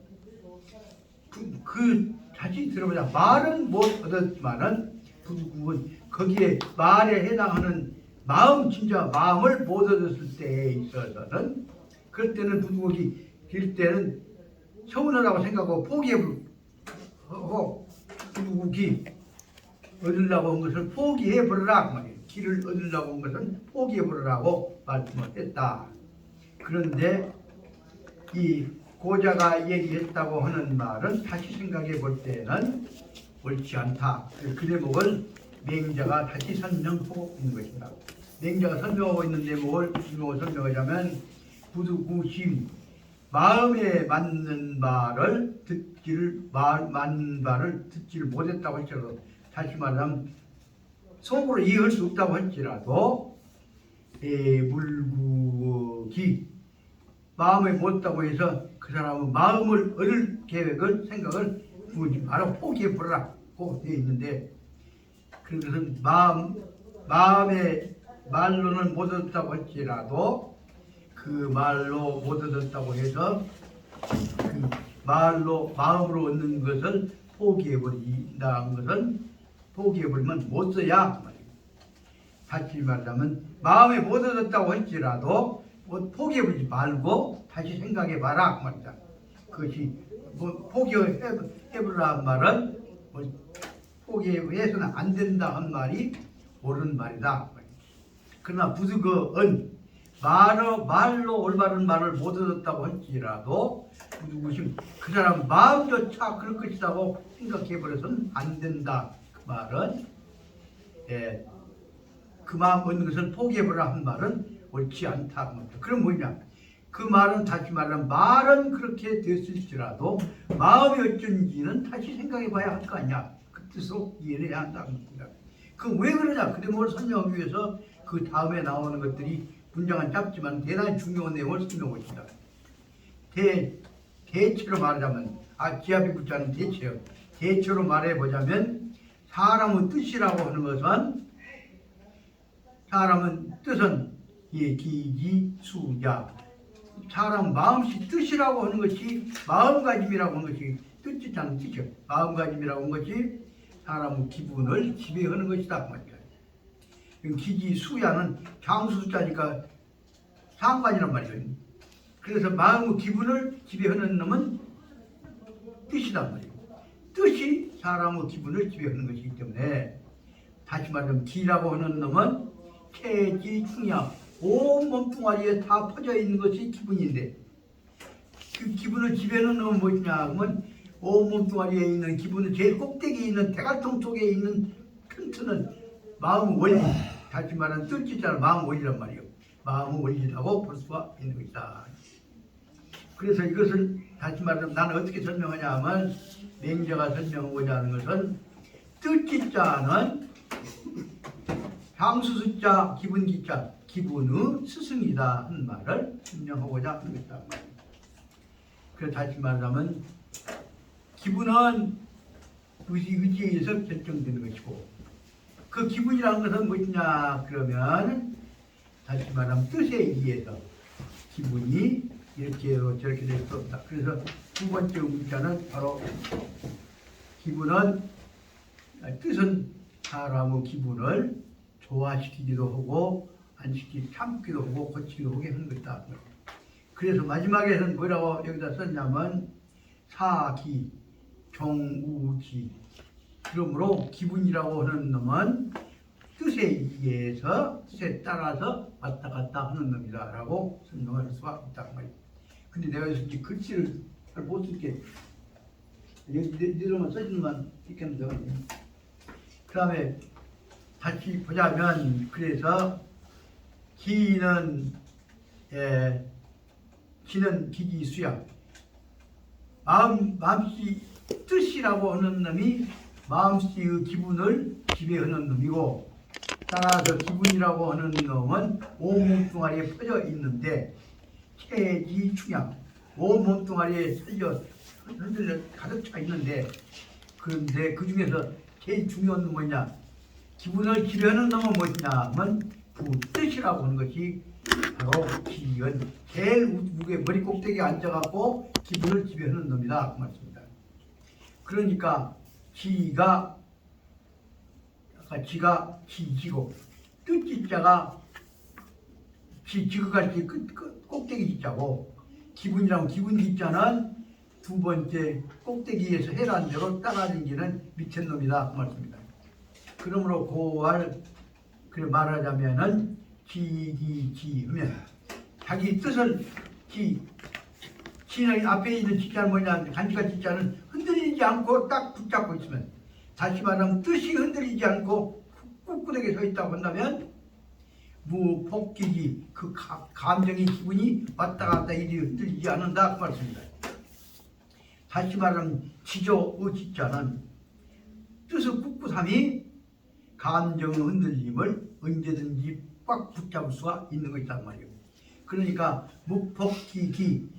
그 다시 들어보자. 말은 못 얻었지만은 부득은 거기에 말에 해당하는 마음 진짜 마음을 못 얻었을 때에 있어서는 그럴 때는 부득이 길 때는 서운하다고 생각하고 포기해버리고 부득이 얻으려고 한 것을 포기해버리라 그 말이에요. 길을 얻으려고 한 것은 포기해버리라고 말씀을 했다. 그런데 이 고자가 얘기했다고 하는 말은 다시 생각해 볼 때는 옳지 않다. 그 대목을 맹자가 다시 설명하고 있는 것입니다. 맹자가 설명하고 있는 대목을 설명하자면 부득우심 마음에 맞는 말을 맞는 말을 듣지를 못했다고 할지라도 다시 말하면 속으로 이해할 수 없다고 할지라도 물구기 마음에 못다고 해서 그 사람은 마음을 얻을 계획을 생각을 두지 말아 포기해버리라고 되어 있는데 그것은 마음의 말로는 못 얻었다고 할지라도 그 말로 못 얻었다고 해서 그 말로 마음으로 얻는 것을 포기해버린다는 것은 포기해버리면 못 써야 말이에요. 다시 말하자면 마음에 못 얻었다고 할지라도 포기해버리지 말고 다시 생각해봐라 그 말이다. 그것이 포기해버리라는 말은 포기해서는 안 된다 한 말이 옳은 말이다. 그러나 부득은 말로 올바른 말을 못 얻었다고 할지라도 부득은 그 사람 마음조차 그럴 것이라고 생각해버려서는 안 된다. 그 말은 그 마음 얻는 것을 포기해버리라 한 말은 옳지 않다. 그럼 뭐냐? 그 말은 다시 말하면 말은 그렇게 됐을지라도 마음이 어쩐지는 다시 생각해봐야 할 거 아니야. 그 뜻으로 이해해야 한다는 겁니다. 그 왜 그러냐? 그 내용을 설명하기 위해서 그 다음에 나오는 것들이 문장은 짧지만 대단히 중요한 내용을 설명하고 있습니다. 대체로 말하자면 기합이 붙지 않은 대체요. 대체로 말해보자면 사람의 뜻이라고 하는 것은 사람은 뜻은 기지수야. 사람 마음씨 뜻이라고 하는 것이 마음가짐이라고 하는 것이 뜻이라는 뜻이죠. 마음가짐이라고 하는 것이 사람의 기분을 지배하는 것이다. 기지수야는 장수자니까 상관이란 말이에요. 그래서 마음의 기분을 지배하는 놈은 뜻이란 말이에요. 뜻이 사람의 기분을 지배하는 것이기 때문에 다시 말하면 기라고 하는 놈은 체지충야 온 몸뚱아리에 다 퍼져 있는 것이 기분인데 그 기분을 지배하는 놈은 무엇이냐 하면 온 몸뚱아리에 있는 기분은 제일 꼭대기에 있는 대갈통 속에 있는 튼튼한 마음 원리 다시 말하면 뜻이잖아. 마음 원리란 말이에요. 마음 원리라고 볼 수가 있는 것이다. 그래서 이것을 다시 말하면 나는 어떻게 설명하냐 하면 맹자가 설명하고자 하는 것은 뜻기자는 향수수자 기분기자 기분의 스승이다 하는 말을 설명하고자 하는 것이다. 그래서 다시 말하면 기분은 의지에 의해서 결정되는 것이고 그 기분이라는 것은 무엇이냐 그러면 다시 말하면 뜻에 의해서 기분이 이렇게 저렇게 될 수 없다. 그래서 두 번째 문자는 바로 기분은 뜻은 사람의 기분을 좋아시키기도 하고 안 시키기 참기도 하고 고치기도 하게 하는 것이다. 그래서 마지막에는 뭐라고 여기다 썼냐면 사기, 정우기. 그러므로 기분이라고 하는 놈은 뜻에 의해서 뜻에 따라서 왔다 갔다 하는 놈이다라고 설명할 수가 있단 말이에요. 근데 내가 여기서 글씨를 잘 못 쓸게. 이름만 써주면 있겠는데. 그 다음에 다시 보자면 그래서 기는 기는 기기수야. 마음씨 뜻이라고 하는 놈이 마음씨의 기분을 지배하는 놈이고, 따라서 기분이라고 하는 놈은 온몸뚱아리에 퍼져 있는데 체지충양, 온몸뚱아리에 흔들려 가득 차 있는데, 그런데 그 중에서 제일 중요한 놈은 뭐냐? 기분을 지배하는 놈은 뭐냐면 뜻이라고 하는 것이 바로 기은, 제일 우에 머리 꼭대기에 앉아갖고 기분을 지배하는 놈이다 그 말씀입니다. 그러니까 지가 지고 뜻지자가 지그같이 꼭대기 지자고, 기분이라고 기분 기자는 두 번째 꼭대기에서 해란 대로 따라다니는 밑에 놈이다 그 말씀입니다. 그러므로 고할 그래 말하자면은 지기지 하면 자기 뜻을 지는 앞에 있는 지자는 뭐냐, 간지가 지자는 흔들리지 않고 딱 붙잡고 있으면, 다시 말하면 뜻이 흔들리지 않고 꿋꿋하게 서 있다고 한다면 무폭기지, 그 감정의 기분이 왔다 갔다 이리 흔들리지 않는다 그 말씀입니다. 다시 말하면 지조의 지자는 뜻의 꿋꿋함이 감정의 흔들림을 언제든지 꽉 붙잡을 수가 있는 것이란 말이에요. 그러니까 무폭기기,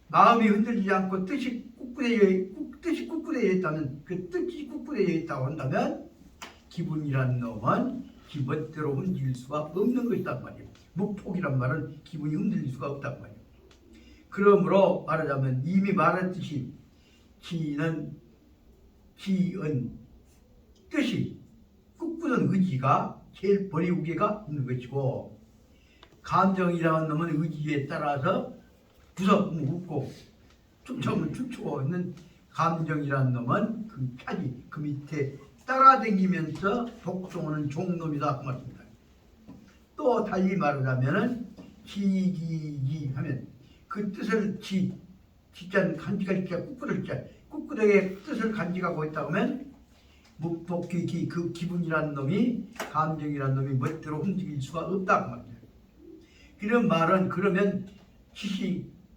마음이 흔들리지 않고 뜻이 꿋꿋해져 있다면, 그 뜻이 꿋꿋해져 있다고 한다면 기분이라는 놈은 기멋대로 흔들릴 수가 없는 것이란 말이에요. 무폭이란 말은 기분이 흔들릴 수가 없단 말이에요. 그러므로 말하자면 이미 말했듯이 기은 뜻이 꿋꿋한 의지가 제일 머리 무게가 있는 것이고, 감정이라는 놈은 의지에 따라서 무섭으면 웃고 춤추면 춤추고 있는 감정이라는 놈은 그 차지, 그 밑에 따라다니면서 독송하는 종놈이다 그 말입니다. 또 달리 말하자면은 지기기 하면 그 뜻을 지자는 간지가 지자, 꿋꿋을 지자, 꿋꿋하게 뜻을 간직하고 있다고 하면 무폭기기, 그 기분이라는 놈이, 감정이라는 놈이 멋대로 움직일 수가 없다 그 말입니다. 이런 말은 그러면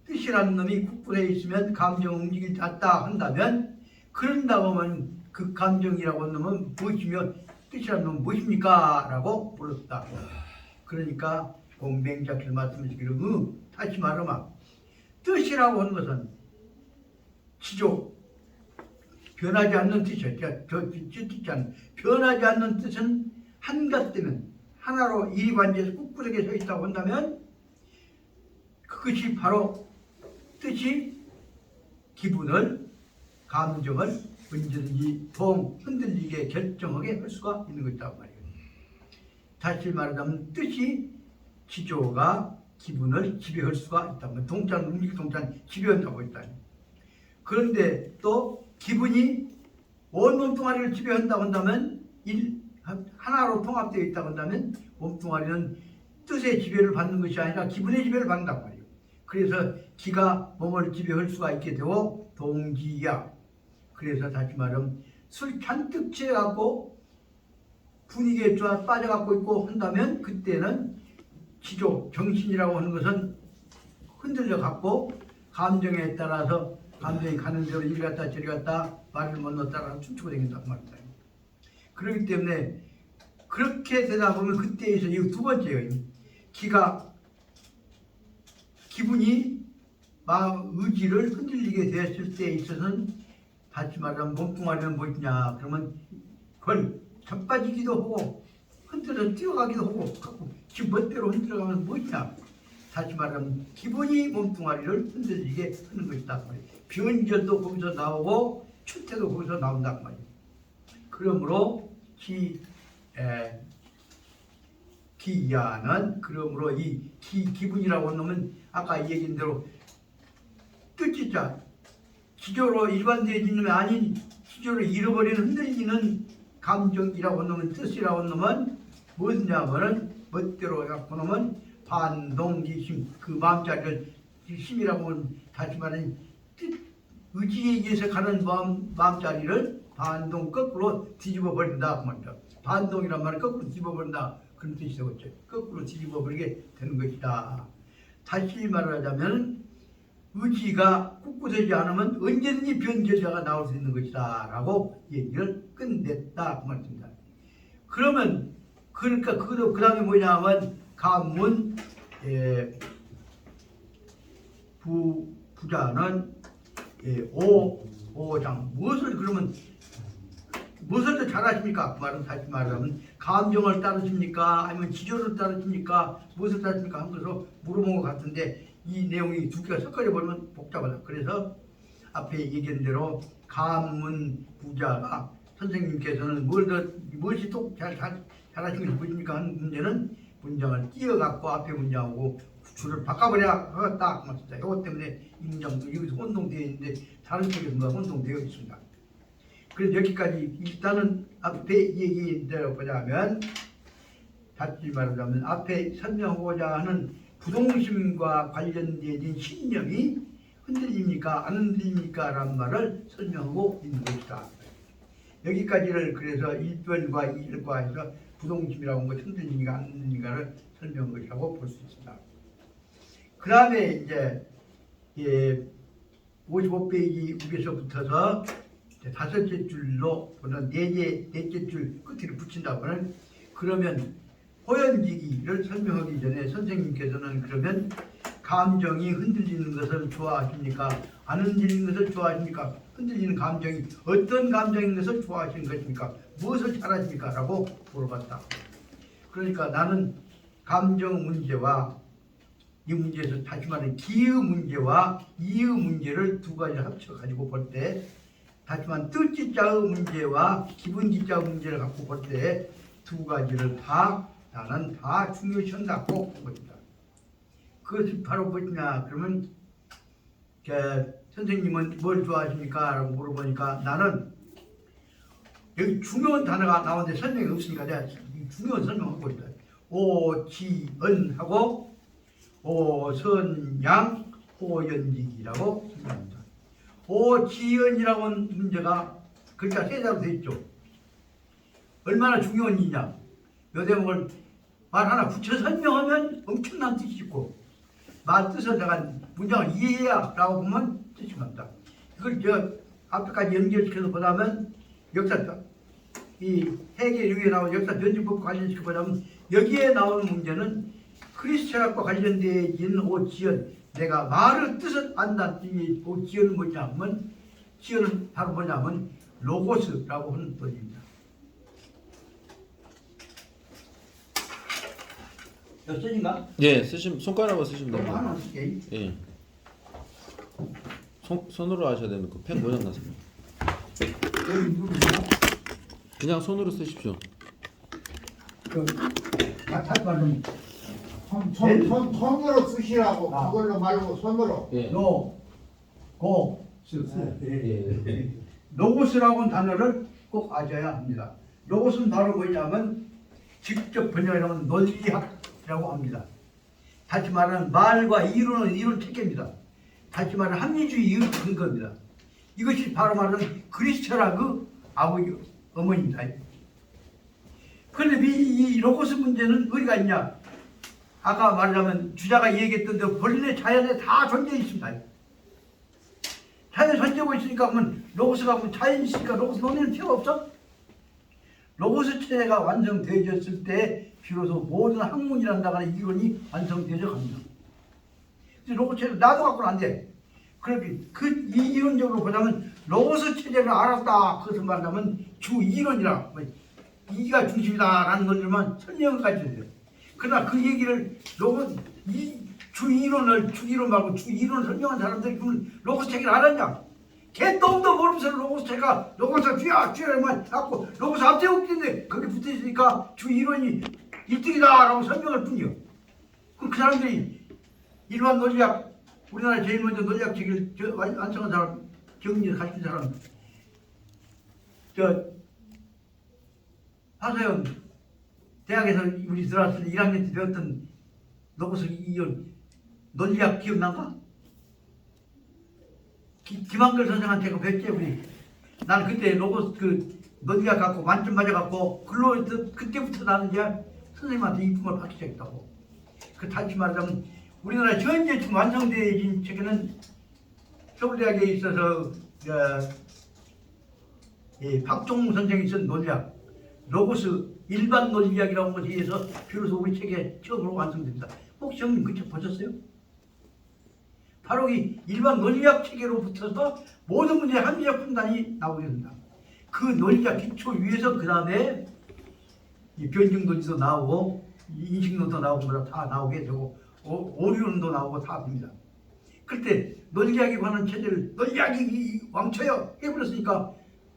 뜻이라는 놈이 꿋꿋해 있으면 감정 움직일 수 없다 한다면, 그런다고 하면 그 감정이라고 하는 놈은 무엇이며 뜻이라는 놈은 무엇입니까? 라고 물었다. 그러니까 공맹자킬 말씀하시기로 다시 말하면 뜻이라고 하는 것은 지조, 변하지 않는 뜻이야. 변하지 않는 뜻은 한갓되면 하나로 일관돼서 꿋꿋하게 서 있다고 한다면 그것이 바로 뜻이 기분을, 감정을 언제든지 흔들리게 결정하게 할 수가 있는 것이다 말이에요. 다시 말하자면 뜻이 지조가 기분을 지배할 수가 있다면, 동자는 움직일 동자는 지배한다고 했다니. 그런데 또 기분이 온 몸뚱아리를 지배한다고 한다면, 하나로 통합되어 있다고 한다면 몸뚱아리는 뜻의 지배를 받는 것이 아니라 기분의 지배를 받는단 말이에요. 그래서 기가 몸을 지배할 수가 있게 되고 동기야. 그래서 다시 말하면 술 잔뜩 취해갖고 분위기에 빠져갖고 있고 한다면 그때는 지조, 정신이라고 하는 것은 흔들려갖고 감정에 따라서 감정이 가는 대로 이리 갔다 저리 갔다 말을 못 놓다가 춤추고 다닌다고 말입니다. 그렇기 때문에 그렇게 되다 보면 그때에서 이 두 번째예요. 기분이 마음, 의지를 흔들리게 됐을 때에 있어서는 다시 말하면 몸뚱아리는 뭐냐 그러면 그걸 자빠지기도 하고 흔들어 뛰어가기도 하고 지 멋대로 흔들어가면 뭐냐, 다시 말하면 기분이 몸뚱아리를 흔들리게 하는 것이다 말이에요. 변절도 거기서 나오고 추태도 거기서 나온단 말이에요. 그러므로 기야는 그러므로 이 기분이라고 하는 놈은 아까 얘기한 대로 뜻짓자 기조로 일관되어지는 게 아닌 기조를 잃어버리는 흔들리는 감정이라고 하는 뜻이라고 하는 놈은 무엇이냐면은 멋대로 해갖고 놈은 반동기심 그 마음자리를 힘이라고 하면 다시 말하면 뜻 의지에 의해서 가는 마음자리를 반동 거꾸로 뒤집어 버린다 그 말이다. 반동이란 말은 거꾸로 뒤집어 버린다 그런 뜻이 되겠죠. 거꾸로 뒤집어 버리게 되는 것이다. 다시 말하자면 의지가 굳고서지 않으면 언제든지 변제자가 나올 수 있는 것이다 라고 얘기를 끝냈다 그 말입니다. 그러면 그러니까 그 다음에 뭐냐면 가문 부자는 오장 무엇을 그러면 무엇을 더 잘하십니까? 그 말은 다시 말하면 감정을 따르십니까? 아니면 지조를 따르십니까? 무엇을 따르십니까? 하는 것으로 물어본 것 같은데 이 내용이 두 개가 섞어져 버리면 복잡하다. 그래서 앞에 얘기한 대로 가문 부자가 선생님께서는 무엇이 또 잘하신 것이 무엇입니까? 하는 문제는 문장을 띄어갖고 앞에 문장하고 줄을 바꿔버려야 하겠다. 맞습니다. 이것 때문에 이 문장도 여기서 혼동되어 있는데 다른 쪽에서 혼동되어 있습니다. 그래서 여기까지 일단은 앞에 얘기대로 보자면 다시 말하자면 앞에 설명하고자 하는 부동심과 관련된 신념이 흔들립니까 안 흔들립니까 라는 말을 설명하고 있는 것이다. 여기까지를 그래서 1번과 2절과에서 부동심이라고 하는 것이 흔들립니까 안 흔들립니까를 설명한 것이라고 볼 수 있습니다. 그 다음에 이제 55페이지 위에서부터서 다섯째 줄로 보는 넷째 줄 끝을 붙인다고 하는 그러면 호연지기를 설명하기 전에 선생님께서는 그러면 감정이 흔들리는 것을 좋아하십니까? 안 흔들리는 것을 좋아하십니까? 흔들리는 감정이 어떤 감정인 것을 좋아하시는 것입니까? 무엇을 잘하십니까? 라고 물어봤다. 그러니까 나는 감정 문제와 이 문제에서 다시 말하면 기의 문제와 이의 문제를 두 가지를 합쳐가지고 볼 때 다시 말하면 뜻지자의 문제와 기분지자의 문제를 갖고 볼 때 두 가지를 다 나는 다 중요시한다고 본 것입니다. 그것이 바로 무엇이냐 그러면 선생님은 뭘 좋아하십니까? 라고 물어보니까 나는 여기 중요한 단어가 나오는데 설명이 없으니까 내가 중요한 설명하고 있다. 오지언하고 오선양 호연지기라고 설명합니다. 오지연이라고 하는 문제가 그러니까 세 자로 되어 있죠. 얼마나 중요한 일이냐. 요 대목을 말 하나 붙여 설명하면 엄청난 뜻이 있고 말 뜻을 내가 문장을 이해해야 라고 보면 뜻이 많다. 이걸 저 앞에까지 연결시켜서 보자면 역사 이 해계 여기에 나오는 역사 변증법 관련시켜 보자면 여기에 나오는 문제는 크리스천학과 관련된 오지연 내가 말의 뜻을 안다. 이 오지연은 뭐냐면 지연은 바로 뭐냐면 로고스라고 하는 뜻입니다. 몇 손인가? 예, 손가락으로 쓰시면 됩니다. 하나 쓸게. 예. 손으로 하셔야 되는 거 펜 고장 났습니다. 여기 누르면 그냥 손으로 쓰십시오. 다시 말하면 손으로 쓰시라고 아. 그걸로 말고 손으로. 예. 로고스라고 하는 단어를 꼭 아셔야 합니다. 로고스는 바로 뭐냐면 직접 번역하면 논리학이라고 합니다. 다시 말하면 말과 이론은 이론 체계입니다. 다시 말하면 합리주의 근거입니다. 이것이 바로 말하는 그리스천학의 아버지 어머니입니다. 그런데 이 로고스 문제는 어디가 있냐? 아까 말하자면 주자가 얘기했던 대로 본래 자연에 다 존재해 있습니다. 자연에 존재하고 있으니까 그러면 로고스가 뭐 자연이 있으니까 로고스 논리는 필요 없어? 로고스 체제가 완성되어졌을 때 비로소 모든 학문이란다가 이론이 완성되어져 갑니다. 로고스 체제 나도 갖고는 안 돼. 그렇게 이 이론적으로 보자면 로고스 체제를 알았다. 그것을 말하자면 주 이론이라 이가 중심이다라는 것들만 설명을 가져야 돼요. 그러나 그 얘기를 주 이론 말고 주 이론을 설명한 사람들이 그러면 로고스 체계를 알았냐? 개똥도 모르면서 로고스 체계가 로고스 주야만 갖고 로고스 앞에 웃긴데 거기 붙어 있으니까 주 이론이 1등이다라고 설명할 뿐이요. 그럼 그 사람들이 일반 논리학 우리나라 제일 먼저 논리학책을 완성한 사람, 정리를 가진 사람, 하소연 대학에서 우리 들어왔을 때 1학년 때 배웠던 로고스 이론 논리학 기억난가? 김한글 선생한테 그 배웠지 우리. 나는 그때 로고스 그 논리학 갖고 만점 맞아갖고 그때부터 나는 이제 선생님한테 이쁨을 받기 시작했다고. 그 다시 말하자면 우리나라 현재 지금 완성되어진 책에는 서울대학에 있어서 박종웅 선생이 쓴 논리학 로고스 일반 논리학이라는 것에 의해서 비로소 우리 책에 처음으로 완성됩니다. 혹시 형님 그 책 보셨어요? 바로 이 일반 논리학 체계로부터서 모든 문제의 합리적 판단이 나오게 됩니다. 그 논리학 기초 위에서 그 다음에 변증 논리도 나오고 인식론도 나오고 다 나오게 되고 오류론도 나오고 다 됩니다. 그때 논리학에 관한 체제를 논리학이 왕초여 해버렸으니까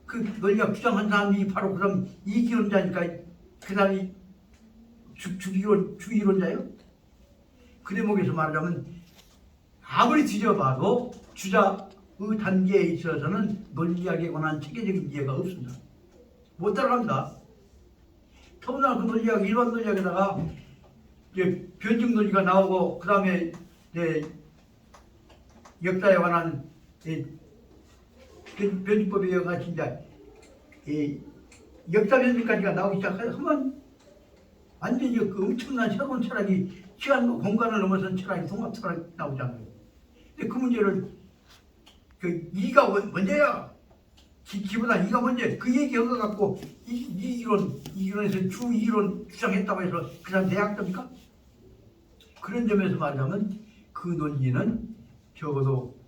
그 논리학 주장한 사람이 바로 그 사람 이기론자니까 그 사람이 주이론자예요. 그 대목에서 말하자면 아무리 뒤져봐도 주자의 단계에 있어서는 논리학에 관한 체계적인 이해가 없습니다. 못 따라갑니다. 더구나 그 논리학 일반 논리학에다가 이제 변증 논리가 나오고 그 다음에 역사에 관한 변증법에 의한 진짜 역사 변증까지가 나오기 시작하면 완전히 그 엄청난 새로운 철학이 시간과 공간을 넘어선 철학이 통합 철학이 나오잖아요. 근데 그 문제를 그 이가 먼저야. 기보다 이가 먼저 그 얘기 한 거 갖고 이 이론에서 주 이론 주장했다고 해서 그 사람 대학입니까? 그런 점에서 말하자면 그 논리는 적어도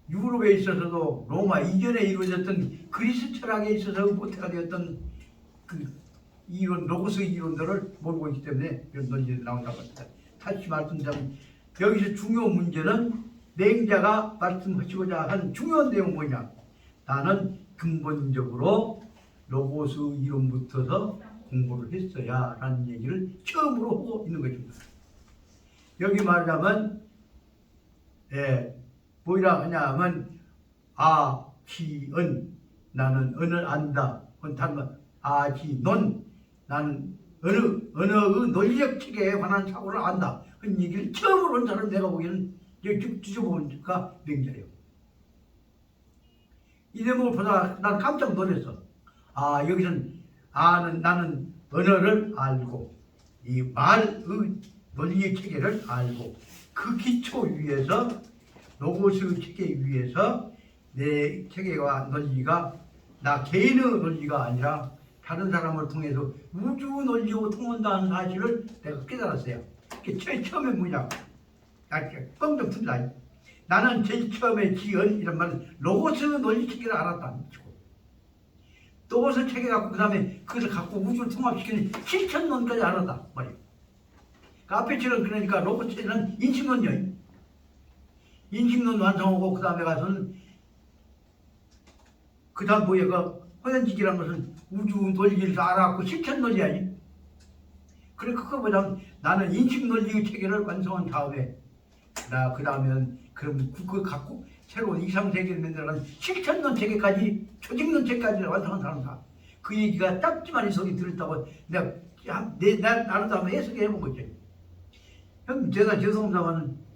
유럽에 있어서도 로마 이전에 이루어졌던 그리스 철학에 있어서 모태가 되었던 그 이론 로고스 이론들을 모르고 있기 때문에 이런 논리들이 나온다고 합니다. 다시 말씀드리면 여기서 중요한 문제는 맹자가 말씀하시고자 한 중요한 내용은 뭐냐? 나는 근본적으로 로고스 이론부터서 공부를 했어야 라는 얘기를 처음으로 하고 있는 것입니다. 여기 말하자면 뭐라 하냐면 아지은 나는 언을 안다. 아지논 나는 언어의 논리적 체계에 관한 사고를 안다. 그 얘기를 처음으로 한 사람 내가 보기에는 쭉 뒤져보니까 맹자예요. 이 대목을 보다가 난 깜짝 놀랐어. 여기서는 나는 언어를 알고 이 말의 논리의 체계를 알고 그 기초 위에서 로고스 체계 위에서 내 체계와 논리가 나 개인의 논리가 아니라 다른 사람을 통해서 우주 논리로 통한다는 사실을 내가 깨달았어요. 그게 처음에 뭐냐? 뻥좀 튼다. 나는 제일 처음에 지은 이런 말은 로고스 논리 체계를 알았다. 로고스 체계 갖고 그 다음에 그것을 갖고 우주를 통합시키는 실천론까지 알았다. 말이에요. 그 앞에 지는 그러니까 로고스 체계는 인식론이에요. 인식론 완성하고 그 다음에 가서는 그 다음 뭐예요? 그 허연직이라는 것은 우주 논리를 알았고 실천 논리 아니? 그래 그거보다 나는 인식 논리의 체계를 완성한 다음에 그 다음에는 그럼 그걸 갖고 새로운 이상세계를 만들어가는 실천론 체계까지 조직론 체계까지 완성한 사람이다. 그 얘기가 짧지만 이 속에 들었다고 내가 나는 한번 해석해본 거지. 형 제가 죄송합니다만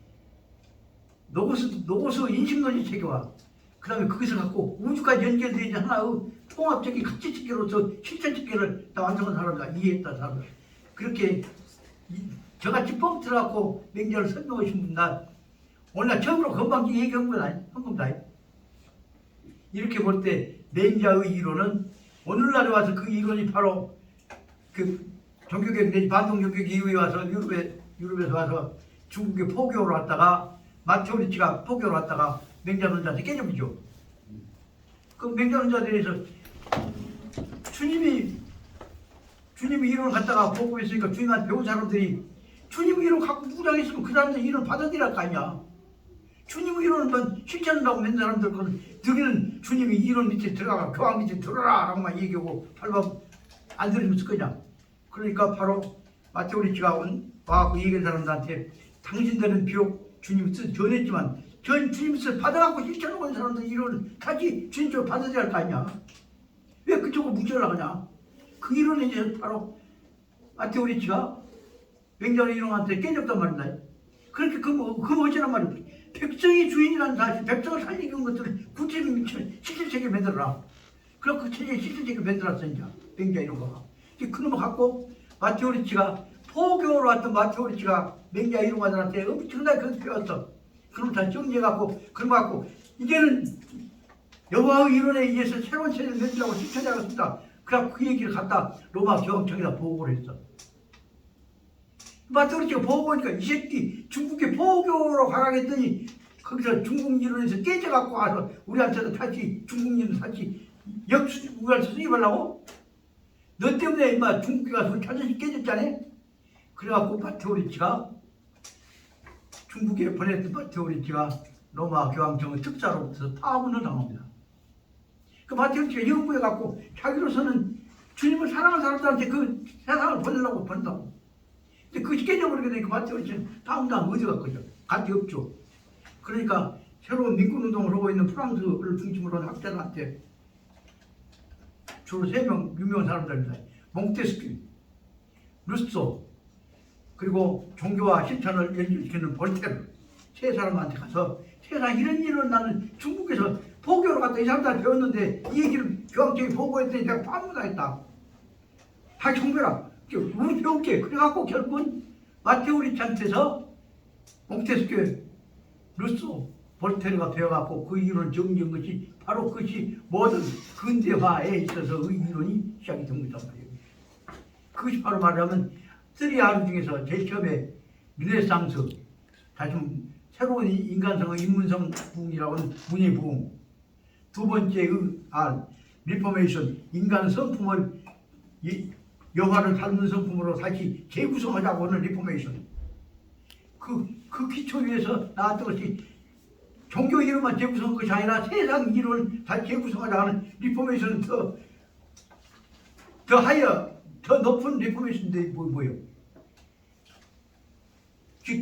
로고스 인식론리 체계와 그 다음에 그것을 갖고 우주까지 연결되어 하나의 통합적인 가치 체계로서 실천 체계를 다 완성한 사람이다. 이해했다 사람이다. 그렇게 저같이 뻥 들어갖고 맹자를 설명하신 분 나 오늘 처음으로 건방지게 얘기한 건 아니, 한 겁니다. 이렇게 볼 때 맹자의 이론은 오늘날에 와서 그 이론이 바로 그 종교개혁 내지 반동종교개혁 이후에 와서 유럽에서 와서 중국에 포교로 왔다가 마테오리치가 포교로 왔다가 맹자론자한테 깨져버리죠. 그 맹자론자들에서 주님이 이론을 갖다가 보고했으니까 주님한테 배운 사람들이 주님의 이론 갖고 무장했으면 그 사람들 이론 받아들일 거 아니야. 주님의 이론은 실천한다고 맨 사람들 거는 너희는 주님이 이론 밑에 들어가 교황 밑에 들어라 라고만 얘기하고 팔방 안 들으면 쓸 거냐. 그러니까 바로 마테오리치가 와갖고 얘기한 사람들한테 당신들은 비록 주님 뜻 전했지만 전 주님 뜻을 받아갖고 실천하고 있는 사람들 이론을 다시 주님처럼 받아들여야 할 거 아니야. 왜 그쪽으로 무시하냐. 그 이론이 이제 바로 마테오 리치가 맹자의 이론한테 깨졌단 말이다. 그렇게 그 어찌란 말이야. 백성이 주인이라는 사실, 백성을 살리기 위한 것들을 구체적인 실질체계 만들어라. 그럼 그 체제에 실질체계 만들었어 이제 맹자 이런 거가. 그놈을 갖고 마테오 리치가 포교로 왔던 마테오 리치가 맹자 이론가들한테 엄청나게 그렇게 배웠어. 그럼 다 정리해갖고 그런 거 갖고 이제는 여호와의 이론에 의해서 새로운 체제를 만들라고 실천하겠습니다. 그래갖고 그 얘기를 갖다 로마 교황청에다 보고를 했어. 마테오 리치가 보고하니까 이 새끼 중국에 포교로 가라겠더니 거기서 중국 이론에서 깨져갖고 와서 우리한테도 다시 중국 이론 다시 우리한테 수입하려고? 너 때문에 임마 중국에 가서 자존심 깨졌잖아? 그래갖고 마테오 리치가 중국에 보냈던 마테오 리치가 로마 교황청의 특사로부터 파문을 당합니다. 그 마테오 리치가 연구해갖고 자기로서는 주님을 사랑하는 사람들한테 그 세상을 보내려고 본다고. 근데 그것이 깨져버리게 되니까 마테오 리치는 파문당 어디 갔거든? 갈 데 없죠. 그러니까 새로운 민권운동을 하고 있는 프랑스를 중심으로 한 학자들한테 주로 3명 유명한 사람들입니다. 몽테스큐, 루소, 그리고 종교와 실천을 연주시키는 볼테르 세 사람한테 가서 세상 이런 일은 나는 중국에서 포교로 갔다 이 사람들 배웠는데 이 얘기를 교황청에 보고했더니 내가 파문당했다. 다시 공부해라. 우리 배울게. 그래갖고 결국은 마테오 리치한테서 몽테스큐, 루소, 볼테르가 되어갖고 그 이론을 정리한 것이 바로 그것이 모든 근대화에 있어서의 이론이 시작이 된 거단 말이에요. 그것이 바로 말하면 3R 중에서 제일 처음에 르네상스, 다시 새로운 인간성의 인문성 부흥이라고 하는 문의 부흥. 두 번째의 R, 리포메이션, 인간 성품을 여호와를 닮는 성품으로 다시 재구성하자고 하는 리포메이션. 그 기초 위에서 나왔던 것이 종교 이론만 재구성한 것이 아니라 세상 이론을 다 재구성하자는 리포메이션은 더 하여, 더 높은 리포메이션인데 뭐예요?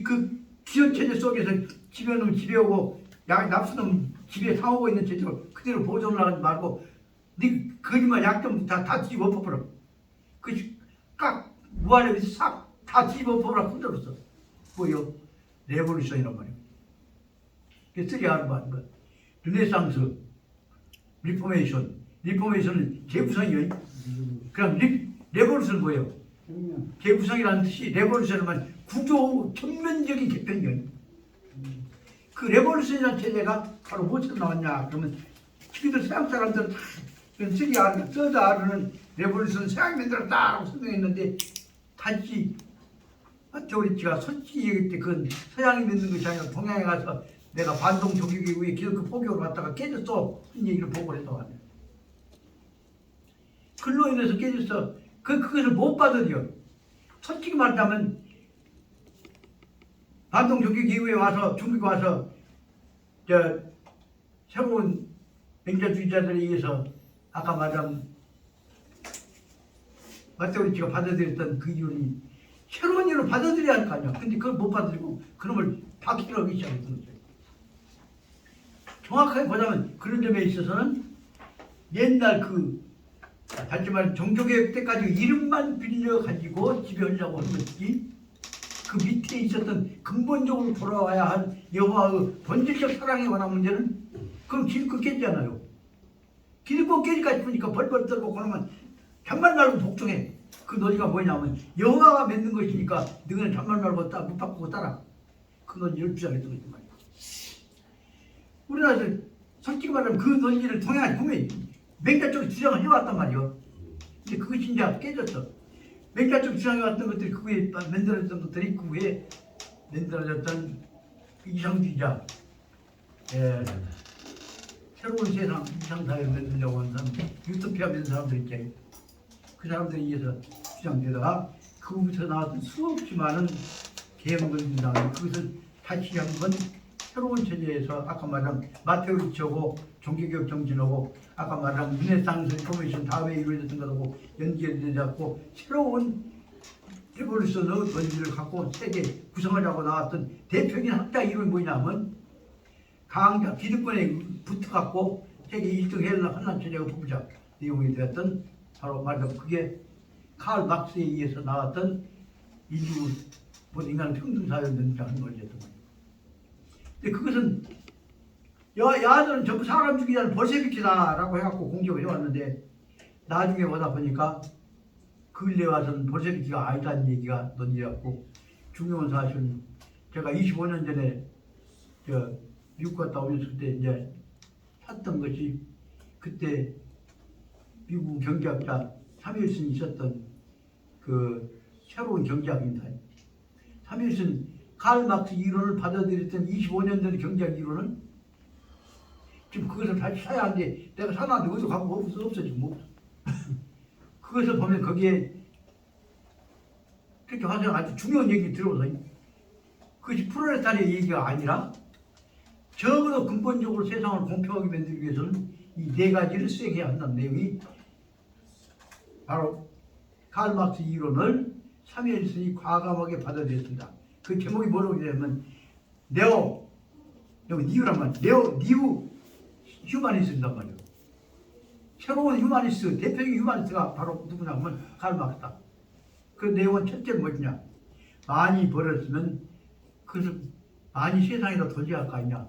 그 기존 체제 속에서 지배는 지배하고 납수는 지배 상하고 있는 체제로 그대로 보존을 하지 말고 네 거짓말 약점 다 뒤집어 엎어버려. 깍 무한에 싹다 뒤집어 엎어버려 흔들었어. 뭐예요? 레볼루션이란 말이에요. 그게 쓰게 하는 것. 르네상스, 리포메이션은 재구성이에요. 그럼 레볼루션은 뭐예요? 재구성이라는 뜻이 레볼루션은 구조 전면적인 개편이에요. 그 레볼루션이라는 체제가 바로 무엇에서 나왔냐? 그러면 지금들 서양 사람들은 다 써다르는 레볼루션 서양이 만들었다라고 설명했는데 단지 마테오 리치가 솔직히 얘기할 때 그건 서양이 만든 것이 아니라 동양에 가서 내가 반동 조직에 의해 기독교 포교로 갔다가 깨졌어. 그런 얘기를 보고를 했다고 합니다. 글로 인해서 깨졌어. 그것을 못 받아들여. 솔직히 말하자면 반동 조직 이후에 와서 중국에 와서 새로운 맹자주의자들에 의해서 아까 말한 마테오 리치가 받아들였던 그 이론이 새로운 일을 받아들여야 할 거 아니야. 근데 그걸 못 받아들이고 그놈을 박해하기 시작했던 거죠. 정확하게 보자면 그런 점에 있어서는 옛날 다시 말해 종교개혁 때까지 이름만 빌려가지고 지배하려고 하는 것이 그 밑에 있었던 근본적으로 돌아와야 할 여호와의 본질적 사랑에 관한 문제는 그럼 기득권 깨지잖아요. 기득권 깨지까 싶으니까 벌벌 떨고 그러면 잔말 말고 복종해. 그 논리가 뭐냐면 여호와가 만든 것이니까 너희는 잔말 말고 못 바꾸고 따라. 그 논리를 주장했던 거지 말이야. 우리나라에서 솔직히 말하면 그 논리를 통해 보면 맹자 쪽이 주장을 해왔단 말이야. 근데 그것이 이제 깨졌어. 맹자 쪽 주장해왔던 것들이 그 후에 만들어졌던 것들이 그 후에 만들어졌던 이상주의자, 새로운 세상 이상사회를 만들려고 하는 사람, 유토피아 만든 사람들 있지. 그 사람들에 의해서 주장되다가 그 후부터 나왔던 수없이 많은 개혁을 든 다음에 그것을 다시 한번 새로운 체제에서 아까 말한 마테오 리치하고 종교개혁 정신하고 아까 말한 르네상스 리포메이션 다음에 이루어졌던 것하고 연결되지 않고 새로운 레볼루션 원리를 갖고 세계 구성하자고 나왔던 대표적인 학자 이름이 뭐냐면 강자 기득권에 붙어갖고 세계 1등 한란 체제가 부부작 내용이 되었던 바로 말하자면 그게 칼 막스에 의해서 나왔던 인류 모든 인간 평등사회를 논의하는 논리였던 거예요. 근데 그것은 야들은 전부 사람 죽이자는 볼셰비키다라고 해갖고 공격을 해왔는데 나중에 오다 보니까 근래 와서는 볼셰비키가 아니다는 얘기가 논의되었고 중요한 사실은 제가 25년 전에 미국 갔다 오면서 그때 이제 샀던 것이 그때 미국 경제학자 사무엘슨이 있었던 그 새로운 경제학입니다. 사무엘슨 칼 막스 이론을 받아들였던 25년 전의 경제학 이론은 지금 그것을 다시 사야 하는데 내가 사놨는데 어디서 갖고 없어 지금 뭐. 그것을 보면 거기에 그렇게 화제가 아주 중요한 얘기 들어서 그것이 프로레타리의 얘기가 아니라 적어도 근본적으로 세상을 공평하게 만들기 위해서는 이 네 가지를 수행해야 한다는 내용이 바로 칼 막스 이론을 사무엘슨이 과감하게 받아들였습니다. 그 제목이 뭐라고 되냐면 네오 여기 니우란 말이에요. 니우 휴마니스트란 말이에요. 새로운 휴마니스트 대표적인 휴마니스트가 바로 누구냐면 칼 막스다. 그 내용은 첫째는 뭐냐? 많이 벌었으면 그것을 많이 세상에다 돌려야 할 거 아니냐?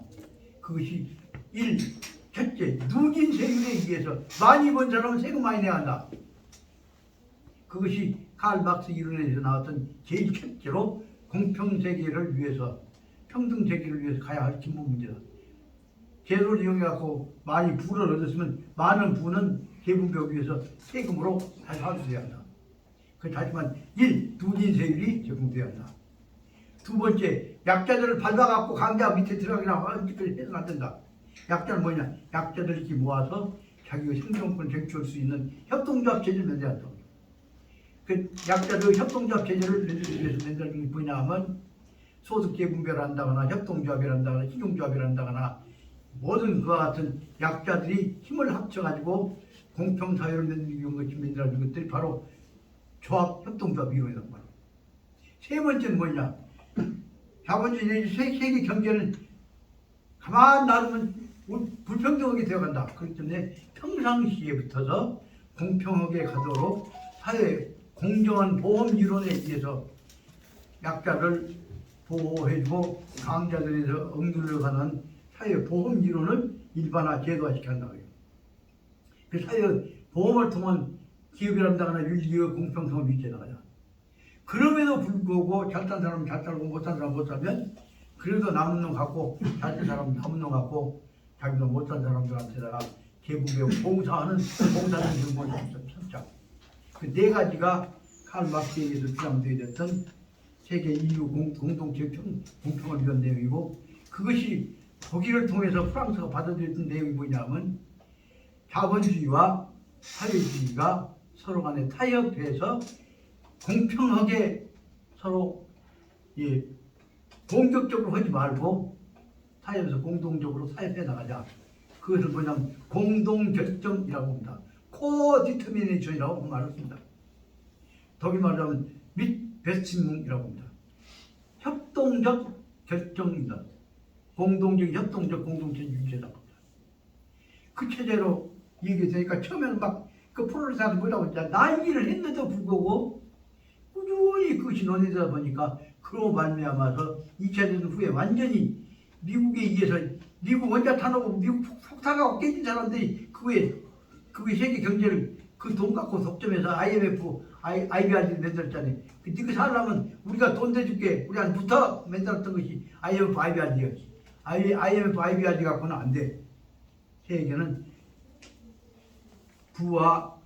그것이 첫째 누진 세율에 의해서 많이 번 사람은 세금 많이 내야 한다. 그것이 칼 막스 이론에서 나왔던 제일 첫째로 공평 세계를 위해서 평등 세계를 위해서 가야 할 기본 문제다. 제도를 이용해갖고 많이 부를 얻었으면 많은 부는 재분배하기 위해서 세금으로 다시 환수해야 한다. 하지만 누진 세율이 적용돼야 한다. 두 번째, 약자들을 밟아갖고 강자 밑에 들어가기나 해서는 안 된다. 약자는 뭐냐? 약자들 이렇게 모아서 자기가 생존권을 쟁취할 수 있는 협동조합 체제를 만들어야 한다. 그 약자들 협동조합 체제를 만들기 위해서 만드는 게 뭐냐 하면 소득 재분배를 한다거나 협동조합을 한다거나 신용조합을 한다거나 모든 그와 같은 약자들이 힘을 합쳐가지고 공평사회를 만들기 위한 것이 만들어진 것들이 바로 조합, 협동조합 이론이란 말이에요. 세 번째는 뭐냐? 자본주의 세계 경제는 가만 놔두면 불평등하게 되어간다. 그렇기 때문에 평상시에부터서 공평하게 가도록 사회 공정한 보험 이론에 의해서 약자를 보호해주고 강자들에 대해서 억눌려가는 사회 보험 이론을 일반화 제도화시켜야 한다고 해요. 그 사회 보험을 통한 기업을 한다거나 윤리와 공평성을 유지해 나가자. 그럼에도 불구하고 잘 산 사람은 잘 살고 못 산 사람은 못 살면 그래도 남은 놈 갖고 잘 산 사람은 남은 놈 갖고 자기도 못 산 사람들한테다가 개국에 봉사하는 정보를 참자. 그 네 가지가 칼 막스에 의해서 주장되어 됐던 세계 인류 공동체 공평을 위한 내용이고 그것이 독일을 통해서 프랑스가 받아들였던 내용이 뭐냐면 자본주의와 사회주의가 서로 간에 타협해서 공평하게 서로 공격적으로 하지 말고 타협해서 공동적으로 타협해 나가자. 그것을 뭐냐면 공동결정이라고 합니다. 코디터미네이션이라고 말했습니다. 독일 말로 하면 mitbestimmung이라고 합니다. 협동적 결정입니다. 공동적 협동적 공동체 유지다. 그 체제로 얘기되니까 처음에는 막 그 프로레타리아도 뭐라고 했잖아. 난리를 했는데도 불구하고 꾸준히 그것이 논의되다 보니까 그로 말미암아서 2차 대전 후에 완전히 미국에 의해서 미국 원자 탄하고 미국 폭탄하고 깨진 사람들이 그게 세계 경제를 그 돈 갖고 독점해서 IMF, IBRD를 만들었잖아요. 그 살려면 우리가 돈 대줄게. 우리한테 붙어 만들었던 것이 IMF, IBRD예요. IMF, IBRD 갖고는 안 돼. 세계는 부와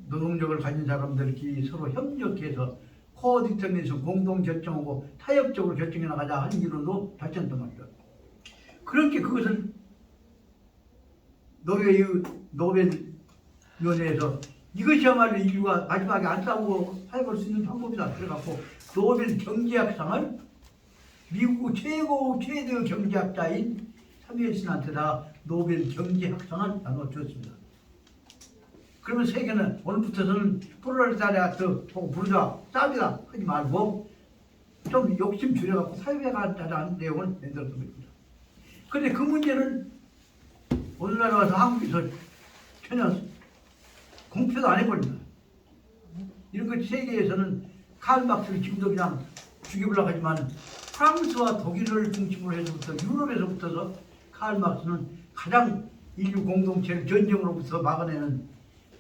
노동력을 가진 사람들끼리 서로 협력해서 코디터미네이션 공동 결정하고 타협적으로 결정해 나가자 하는 이론으로 발전했단 말이죠. 그렇게 그것을 노벨위원회에서 이것이야말로 인류가 마지막에 안 싸우고 살아갈 수 있는 방법이다. 그래갖고 노벨 경제학상을 미국 최대의 경제학자인 사무엘슨한테다 노벨 경제학상을 나눠주었습니다. 그러면 세계는 오늘부터서는 프롤레타리아트 보고 부르자 싸우자 하지 말고 좀 욕심 줄여갖고 사회가 하자는 내용을 만들었던 겁니다. 그런데 그 문제는 오늘날 와서 한국에서 전혀 공표도 안 해버립니다. 이런 것 세계에서는 칼 막스를 지금도 그냥 죽여보려고 하지만 프랑스와 독일을 중심으로 해서부터 유럽에서부터서 칼 막스는 가장 인류 공동체를 전쟁으로부터 막아내는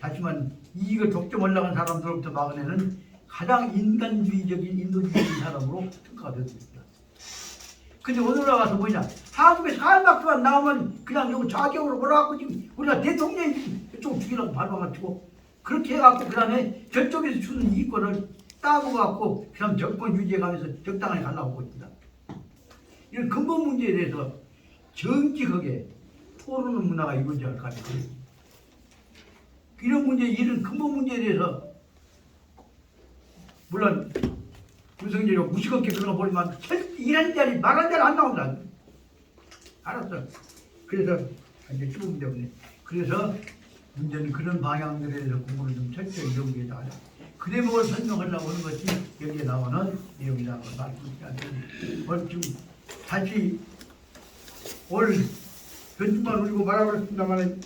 하지만 이익을 독점하려고 하는 사람들로부터 막아내는 가장 인간주의적인 인도주의적인 사람으로 평가가 됐습니다. 근데 오늘날 와서 뭐냐 한국에서 칼 막스만 나오면 그냥 이거 좌경으로 몰아갖고 지금 우리가 대통령이 좀 죽이라고 발망을 치고 그렇게 해갖고 그 다음에 저쪽에서 주는 이권을 따먹어갖고 그 다음 정권 유지해가면서 적당하게 가려고 하고 있습니다. 이런 근본 문제에 대해서 정직하게 토론하는 문화가 이건지 할까 하면 이런 문제, 이런 근본 문제에 대해서 물론 윤석열이 무식하게 그런 거 버리면 일하는 자리 말하는 자리 안 나온다. 알았어. 그래서 이제 죽음 때문에 그래서 문제는 그런 방향들에 대해서 공부를 좀 철저히 연구해서 하자. 그 대목을 설명하려고 하는 것이 여기에 나오는 내용이라고 말씀드리겠습니다. 지금 다시 올 전주만 울리고 말아버렸습니다만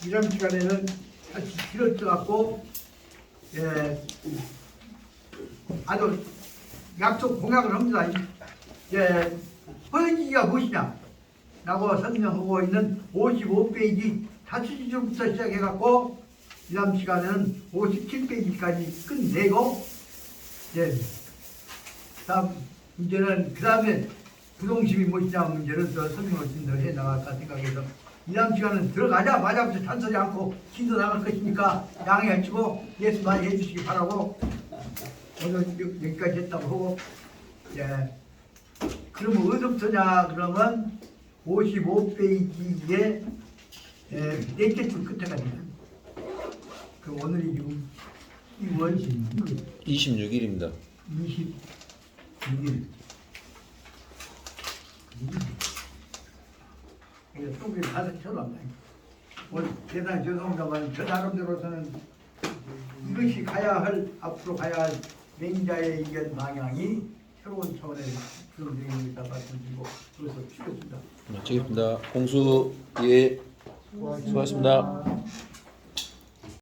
이런 시간에는 다시 길을 써갖고 아주 약속 공약을 합니다. 허용지기가 무엇이냐 라고 설명하고 있는 55페이지 다수지절부터 시작해갖고 이 다음 시간에는 57페이지까지 끝내고 다음 문제는 그 다음에 부동심이 무엇이냐 문제를 더 설명을 좀 더 해나갈까 생각해서 이 다음 시간은 들어가자마자부터 잔소리 않고 기도 나갈 것이니까 양해하시고 예수 많이 해주시기 바라고 오늘 여기까지 했다고 하고 그러면 어디부터냐 그러면 55페이지에 넷째 줄 끝에까지 그 오늘이 지금 2월 26일입니다. 26일 속이 가서 쳐납니다. 오늘 대단히 죄송합니다만 저 나름대로서는 이것이 가야 할 앞으로 가야 할 맹자의 의견 방향이 새로운 차원의 그런 내용이다 말씀드리고 그래서 치겠습니다. 마치겠습니다. 공수 예 수고하셨습니다.